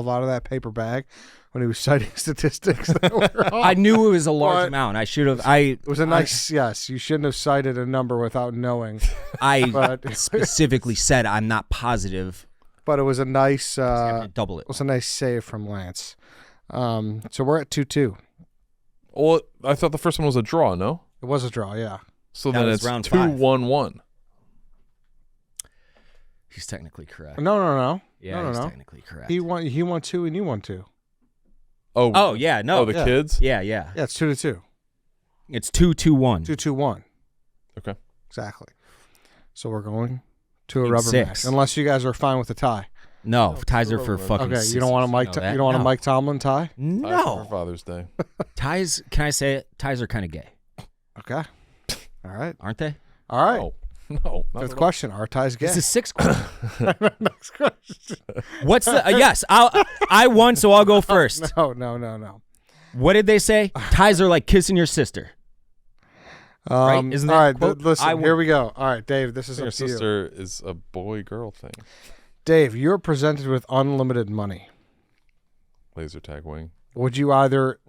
out of that paper bag when he was citing statistics that were off. I knew it was a large amount. I should have. It was a nice yes. You shouldn't have cited a number without knowing. I specifically said I'm not positive. But it was a nice double it. It was a nice save from Lance. So we're at 2-2. Well, I thought the first one was a draw. No, it was a draw. Yeah. So then it's 2-1-1. He's technically correct. No. Yeah, he's technically correct. He won 2 and you won 2. Oh yeah, no. Oh, the kids? Yeah. Yeah, it's 2-2. It's 2-2-1. 2-2-1. Okay. Exactly. So we're going to a rubber match. Unless you guys are fine with the tie. No, ties are for fucking. Okay, you don't want a Mike Tomlin tie? No. For Father's Day. Ties, can I say it? Ties are kind of gay. Okay. All right. Aren't they? All right. No. Fifth question. Are ties gay? This is sixth question. Next question. What's the yes, I won, so I'll go first. No. What did they say? Ties are like kissing your sister. Right? Isn't that all right, quote? Listen, here we go. All right, Dave, this is your up to you. sister is a boy-girl thing. Dave, you're presented with unlimited money. Laser tag wing. Would you either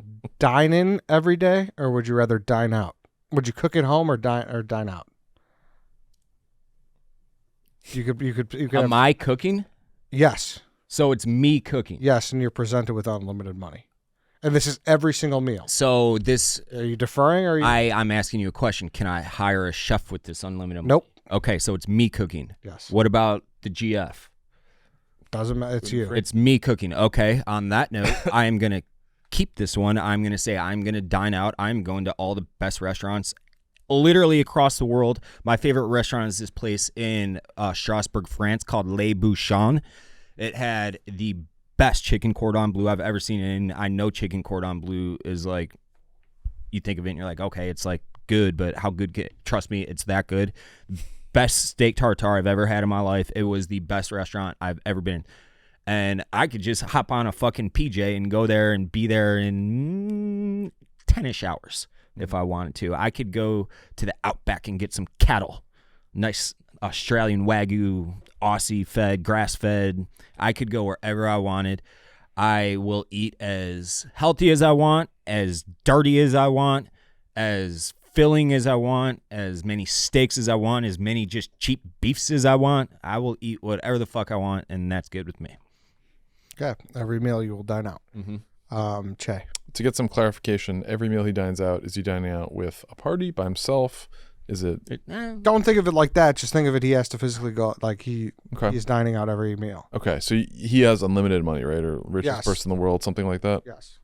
dine in every day or would you rather dine out? Would you cook at home or dine out? You could. Am I cooking? Yes. So it's me cooking. Yes, and you're presented with unlimited money. And this is every single meal. So this... Are you deferring or are you... I'm asking you a question. Can I hire a chef with this unlimited money? Nope. Okay, so it's me cooking. Yes. What about the GF? Doesn't matter. It's you. It's me cooking. Okay, on that note, I am going to keep this one. I'm going to say I'm going to dine out. I'm going to all the best restaurants literally across the world. My favorite restaurant is this place in Strasbourg, France called Les Bouchons. It had the best chicken cordon bleu I've ever seen, and I know chicken cordon bleu is like, you think of it and you're like, okay, it's like good, but how good trust me, it's that good. Best steak tartare I've ever had in my life. It was the best restaurant I've ever been. And I could just hop on a fucking PJ and go there and be there in 10-ish hours if I wanted to. I could go to the Outback and get some cattle. Nice Australian Wagyu, Aussie fed, grass fed. I could go wherever I wanted. I will eat as healthy as I want, as dirty as I want, as filling as I want, as many steaks as I want, as many just cheap beefs as I want. I will eat whatever the fuck I want, and that's good with me. Okay. Every meal you will dine out. Mm-hmm. Cheah. To get some clarification, every meal he dines out, is he dining out with a party, by himself? Is it... Don't think of it like that. Just think of it, he has to physically go, like he's dining out every meal. Okay, so he has unlimited money, right? Or richest person in the world, something like that? Yes.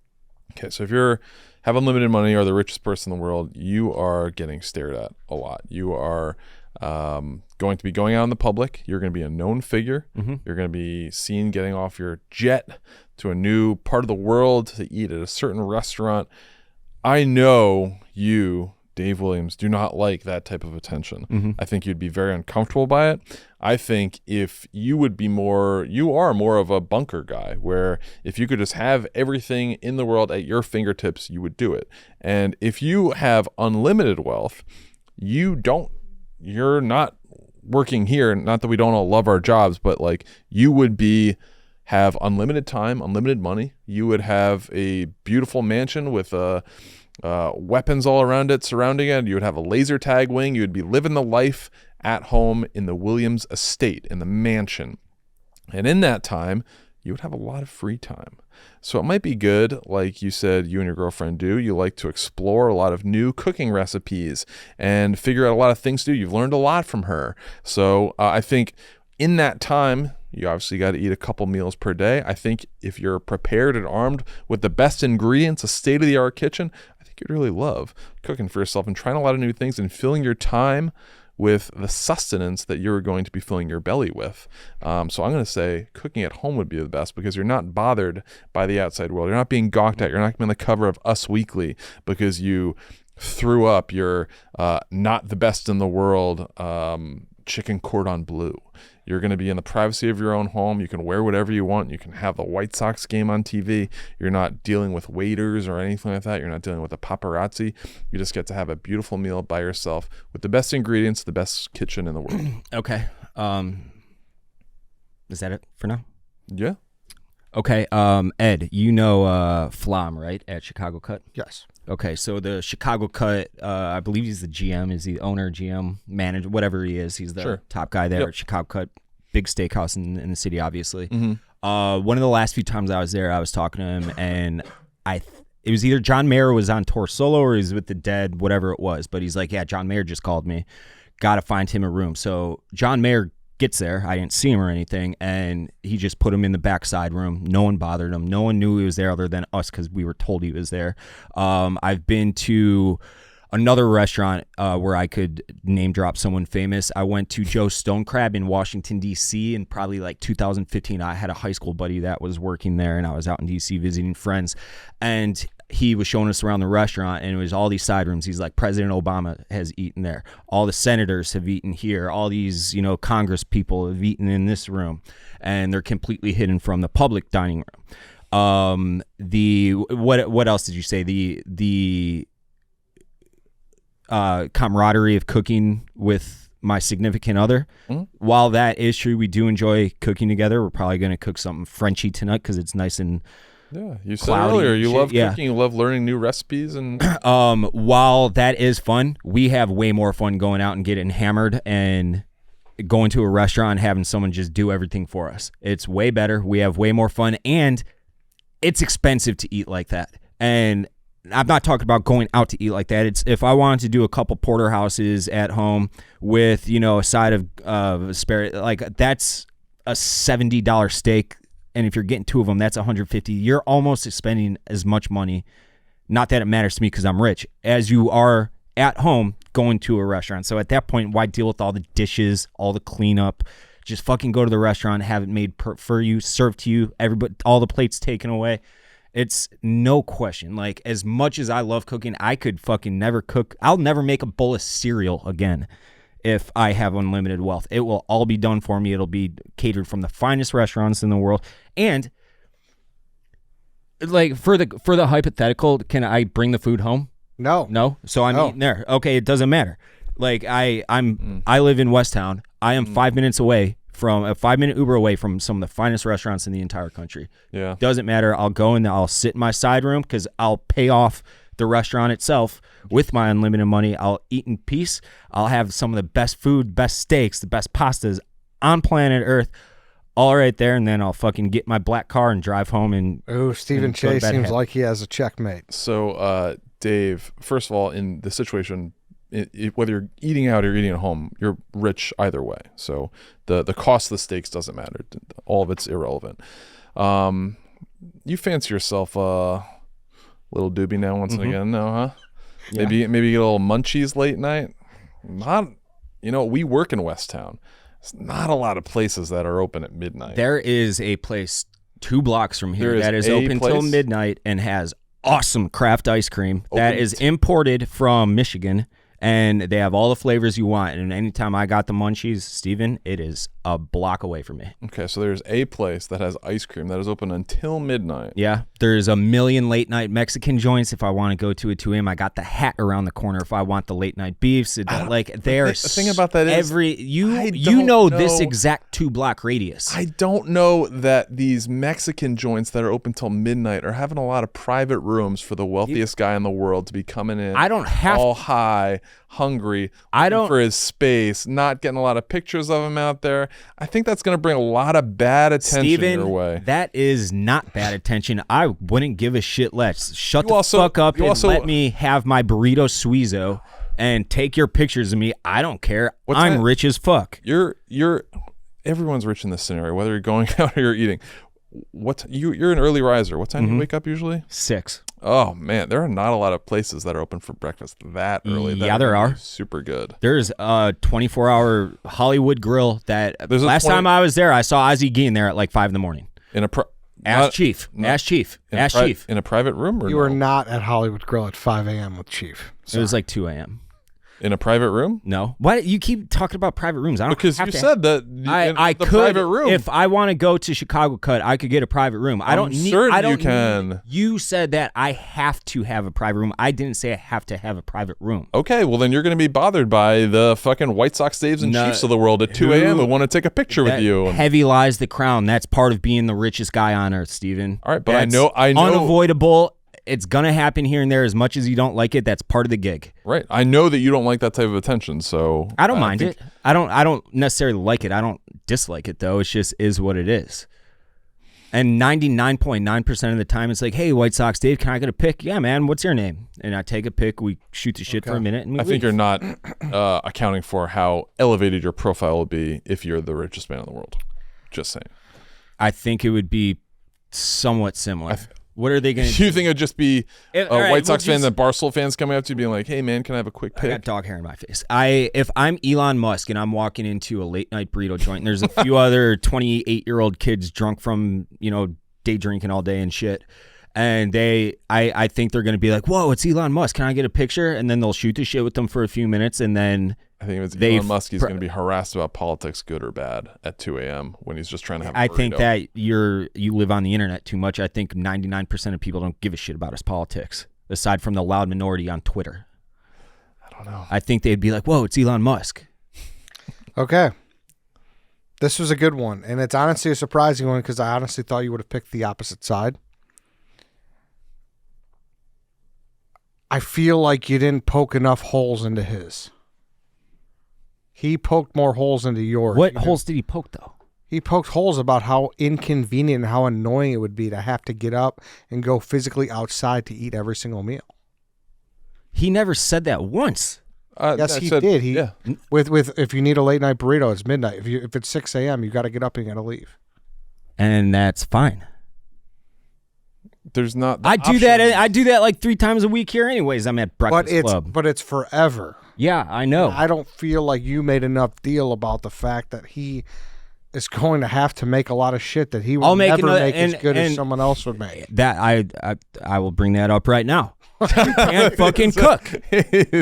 Okay, so if you have unlimited money or the richest person in the world, you are getting stared at a lot. You are going to be going out in the public. You're going to be a known figure. Mm-hmm. You're going to be seen getting off your jet to a new part of the world to eat at a certain restaurant. I know you, Dave Williams, do not like that type of attention. Mm-hmm. I think you'd be very uncomfortable by it. I think if you would be you are more of a bunker guy, where if you could just have everything in the world at your fingertips, you would do it. And if you have unlimited wealth, you're not working here. Not that we don't all love our jobs, but like you would have unlimited time, unlimited money. You would have a beautiful mansion with weapons all around it, surrounding it. You would have a laser tag wing. You would be living the life at home in the Williams estate, in the mansion. And in that time, you would have a lot of free time. So it might be good, like you said, you and your girlfriend do. You like to explore a lot of new cooking recipes and figure out a lot of things to do. You've learned a lot from her. So I think in that time, you obviously got to eat a couple meals per day. I think if you're prepared and armed with the best ingredients, a state-of-the-art kitchen, I think you'd really love cooking for yourself and trying a lot of new things and filling your time with the sustenance that you're going to be filling your belly with. So I'm going to say cooking at home would be the best, because you're not bothered by the outside world. You're not being gawked at. You're not going to be on the cover of Us Weekly because you threw up your not the best in the world chicken cordon bleu. You're going to be in the privacy of your own home. You can wear whatever you want. You can have the White Sox game on TV. You're not dealing with waiters or anything like that. You're not dealing with a paparazzi. You just get to have a beautiful meal by yourself with the best ingredients, the best kitchen in the world. Okay. Is that it for now? Yeah. Okay. Ed, you know Flom, right, at Chicago Cut? Yes. Okay, so the Chicago Cut, I believe he's the GM, is the owner, GM, manager, whatever he is. He's the top guy there at Chicago Cut, big steakhouse in the city, obviously. Mm-hmm. One of the last few times I was there, I was talking to him, and it was either John Mayer was on tour solo or he was with the Dead, whatever it was. But he's like, yeah, John Mayer just called me. Got to find him a room. So John Mayer gets there. I didn't see him or anything, and he just put him in the backside room. No one bothered him. No one knew he was there other than us because we were told he was there. I've been to another restaurant where I could name drop someone famous. I went to Joe Stone Crab in Washington, D.C. in probably like 2015. I had a high school buddy that was working there, and I was out in D.C. visiting friends, and he was showing us around the restaurant, and it was all these side rooms. He's like, President Obama has eaten there. All the senators have eaten here. All these, Congress people have eaten in this room, and they're completely hidden from the public dining room. What else did you say? The camaraderie of cooking with my significant other. Mm-hmm. While that is true, we do enjoy cooking together. We're probably going to cook something Frenchy tonight because it's nice and you said earlier you love cooking, you love learning new recipes, and while that is fun, we have way more fun going out and getting hammered and going to a restaurant and having someone just do everything for us. It's way better. We have way more fun, and it's expensive to eat like that. And I'm not talking about going out to eat like that. It's if I wanted to do a couple porterhouses at home with, a side of asparagus, like that's a $70 steak. And if you're getting two of them, that's $150. You're almost spending as much money, not that it matters to me because I'm rich, as you are at home going to a restaurant. So at that point, why deal with all the dishes, all the cleanup? Just fucking go to the restaurant, have it made for you, served to you, everybody, all the plates taken away. It's no question. Like, as much as I love cooking, I could fucking never cook. I'll never make a bowl of cereal again if I have unlimited wealth. It will all be done for me. It'll be catered from the finest restaurants in the world. And like for the hypothetical, can I bring the food home? No. So I'm eating there. Okay, it doesn't matter. Like I live in Westtown. I am 5 minutes away from a 5-minute Uber away from some of the finest restaurants in the entire country. Yeah. Doesn't matter. I'll go in there. I'll sit in my side room because I'll pay off the restaurant itself with my unlimited money. I'll eat in peace. I'll have some of the best food, best steaks, the best pastas on planet Earth, all right there, and then I'll fucking get my black car and drive home. And Stephen Cheah seems like he has a checkmate. So, Dave, first of all, in the situation, whether you're eating out or eating at home, you're rich either way. So the cost of the steaks doesn't matter. All of it's irrelevant. You fancy yourself little doobie now once and again, no, huh? Yeah. Maybe get a little munchies late night. Not, we work in Westtown. There's not a lot of places that are open at midnight. There is a place 2 blocks from here that is open till midnight and has awesome craft ice cream that is imported from Michigan. And they have all the flavors you want. And anytime I got the munchies, Steven, it is a block away from me. Okay, so there's a place that has ice cream that is open until midnight. Yeah, there's a million late night Mexican joints if I want to go to at 2 a.m. I got the Hat around the corner if I want the late night beefs. The thing about that is you know this exact 2-block radius. I don't know that these Mexican joints that are open till midnight are having a lot of private rooms for the wealthiest guy in the world to be coming in. I don't have all high, hungry, for his space, not getting a lot of pictures of him out there. I think that's going to bring a lot of bad attention your way. That is not bad attention. I wouldn't give a shit less. Shut the fuck up and let me have my burrito suizo and take your pictures of me. I don't care. I'm rich as fuck. Everyone's rich in this scenario, whether you're going out or you're eating. You're an early riser. What time do you wake up usually? 6. Oh man, there are not a lot of places that are open for breakfast that early. Yeah, there are. Super good. There's a 24-hour Hollywood Grill that last time I was there, I saw Ozzie Guillen there at like 5 in the morning. Ask Chief. In a private room? Or you were not at Hollywood Grill at 5 a.m. with Chief. So. It was like 2 a.m. In a private room? No. Why you keep talking about private rooms? I don't because you said that I the could private room. If I want to go to Chicago Cut, I could get a private room. You can. You said that I have to have a private room. I didn't say I have to have a private room. Okay, well then you're going to be bothered by the fucking White Sox, Daves, and Chiefs of the world at 2 a.m. who want to take a picture with you. Heavy lies the crown. That's part of being the richest guy on earth, Steven. All right, but I know unavoidable. It's going to happen here and there. As much as you don't like it, that's part of the gig. Right. I know that you don't like that type of attention, so I don't mind it. I don't necessarily like it. I don't dislike it, though. It just is what it is. And 99.9% of the time, it's like, hey, White Sox Dave, can I get a pic? Yeah, man, what's your name? And I take a pic. We shoot the shit for a minute. And I think you're not accounting for how elevated your profile will be if you're the richest man in the world. Just saying. I think it would be somewhat similar. What are they going to do? You think it'd just be White Sox fan and Barstool fans coming up to you being like, hey, man, can I have a quick pic? I got dog hair in my face. If I'm Elon Musk and I'm walking into a late-night burrito joint and there's a few other 28-year-old kids drunk from, day drinking all day and shit, and I think they're going to be like, whoa, it's Elon Musk. Can I get a picture? And then they'll shoot the shit with them for a few minutes, and then I think it's Elon Musk. He's going to be harassed about politics, good or bad, at 2 a.m. when he's just trying to have a burrito. I think that you live on the internet too much. I think 99% of people don't give a shit about his politics, aside from the loud minority on Twitter. I don't know. I think they'd be like, whoa, it's Elon Musk. Okay. This was a good one, and it's honestly a surprising one because I honestly thought you would have picked the opposite side. I feel like you didn't poke enough holes into his. He poked more holes into yours. What holes did he poke, though? He poked holes about how inconvenient and how annoying it would be to have to get up and go physically outside to eat every single meal. He never said that once. Yes, he did. With if you need a late night burrito, it's midnight. If it's 6 a.m., you got to get up and you got to leave. And that's fine. There's not. I do that like 3 times a week here, anyways. I'm at Breakfast Club. But it's forever. Yeah, I know. I don't feel like you made enough deal about the fact that he is going to have to make a lot of shit that he will never make as good as someone else would make. That I will bring that up right now. You can't fucking cook.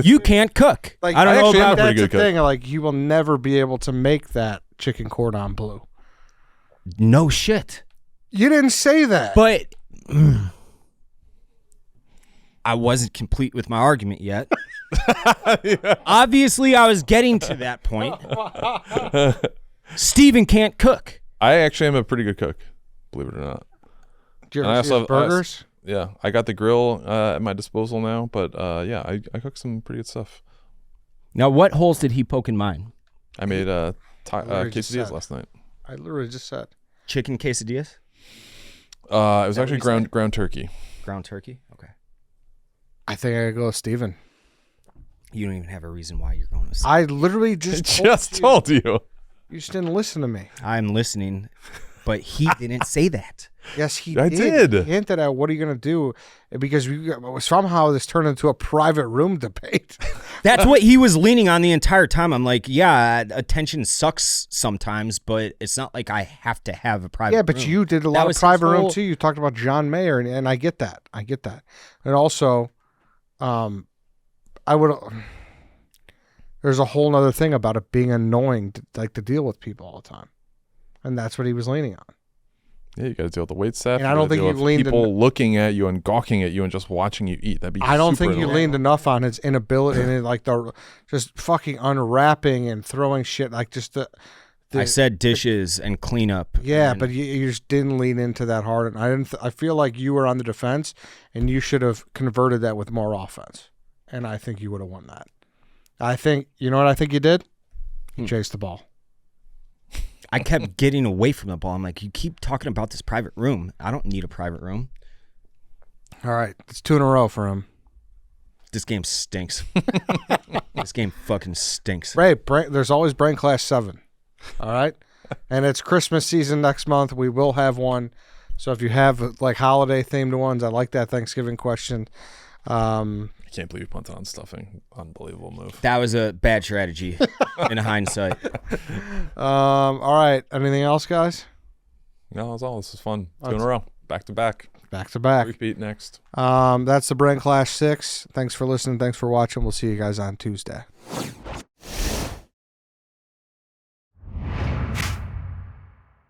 You can't cook. Like, I don't know about that's the thing. Like, you will never be able to make that chicken cordon bleu. No shit. You didn't say that. But I wasn't complete with my argument yet. Yeah. Obviously, I was getting to that point. Steven can't cook. I actually am a pretty good cook, believe it or not. Do you ever see burgers? Yeah, I got the grill at my disposal now, but yeah, I cook some pretty good stuff. Now, what holes did he poke in mine? I made quesadillas last night. I literally just said chicken quesadillas. It was actually ground turkey. Ground turkey. Okay. I think I gotta go with Steven. You don't even have a reason why you're going with Steven. I literally just told you. You just didn't listen to me. I'm listening, but he didn't say that. Yes, he I did. He hinted at what are you going to do because somehow this turned into a private room debate. That's what he was leaning on the entire time. I'm like, yeah, attention sucks sometimes, but it's not like I have to have a private room. Yeah, but you did a lot of private room too. You talked about John Mayer, and I get that. And also, there's a whole nother thing about it being annoying to deal with people all the time. And that's what he was leaning on. Yeah, you got to deal with the wait staff. And I don't think you leaned people looking at you and gawking at you and just watching you eat. That'd be. I don't think you leaned enough on his inability and like the just fucking unwrapping and throwing shit like just the I said dishes and cleanup. Yeah, but you just didn't lean into that hard. And I feel like you were on the defense, and you should have converted that with more offense. And I think you would have won that. I think you know what I think you did. You chased the ball. I kept getting away from the ball. I'm like, you keep talking about this private room. I don't need a private room. All right. It's 2 in a row for him. This game stinks. This game fucking stinks. Right. There's always Brain Class 7. All right? And it's Christmas season next month. We will have one. So if you have like holiday themed ones, I like that Thanksgiving question. I can't believe you punted on stuffing. Unbelievable move. That was a bad strategy in hindsight. All right. Anything else, guys? No, that's all. This is fun. 2 in a row. Back to back. Back to back. Repeat next. That's the Brent Clash 6. Thanks for listening. Thanks for watching. We'll see you guys on Tuesday.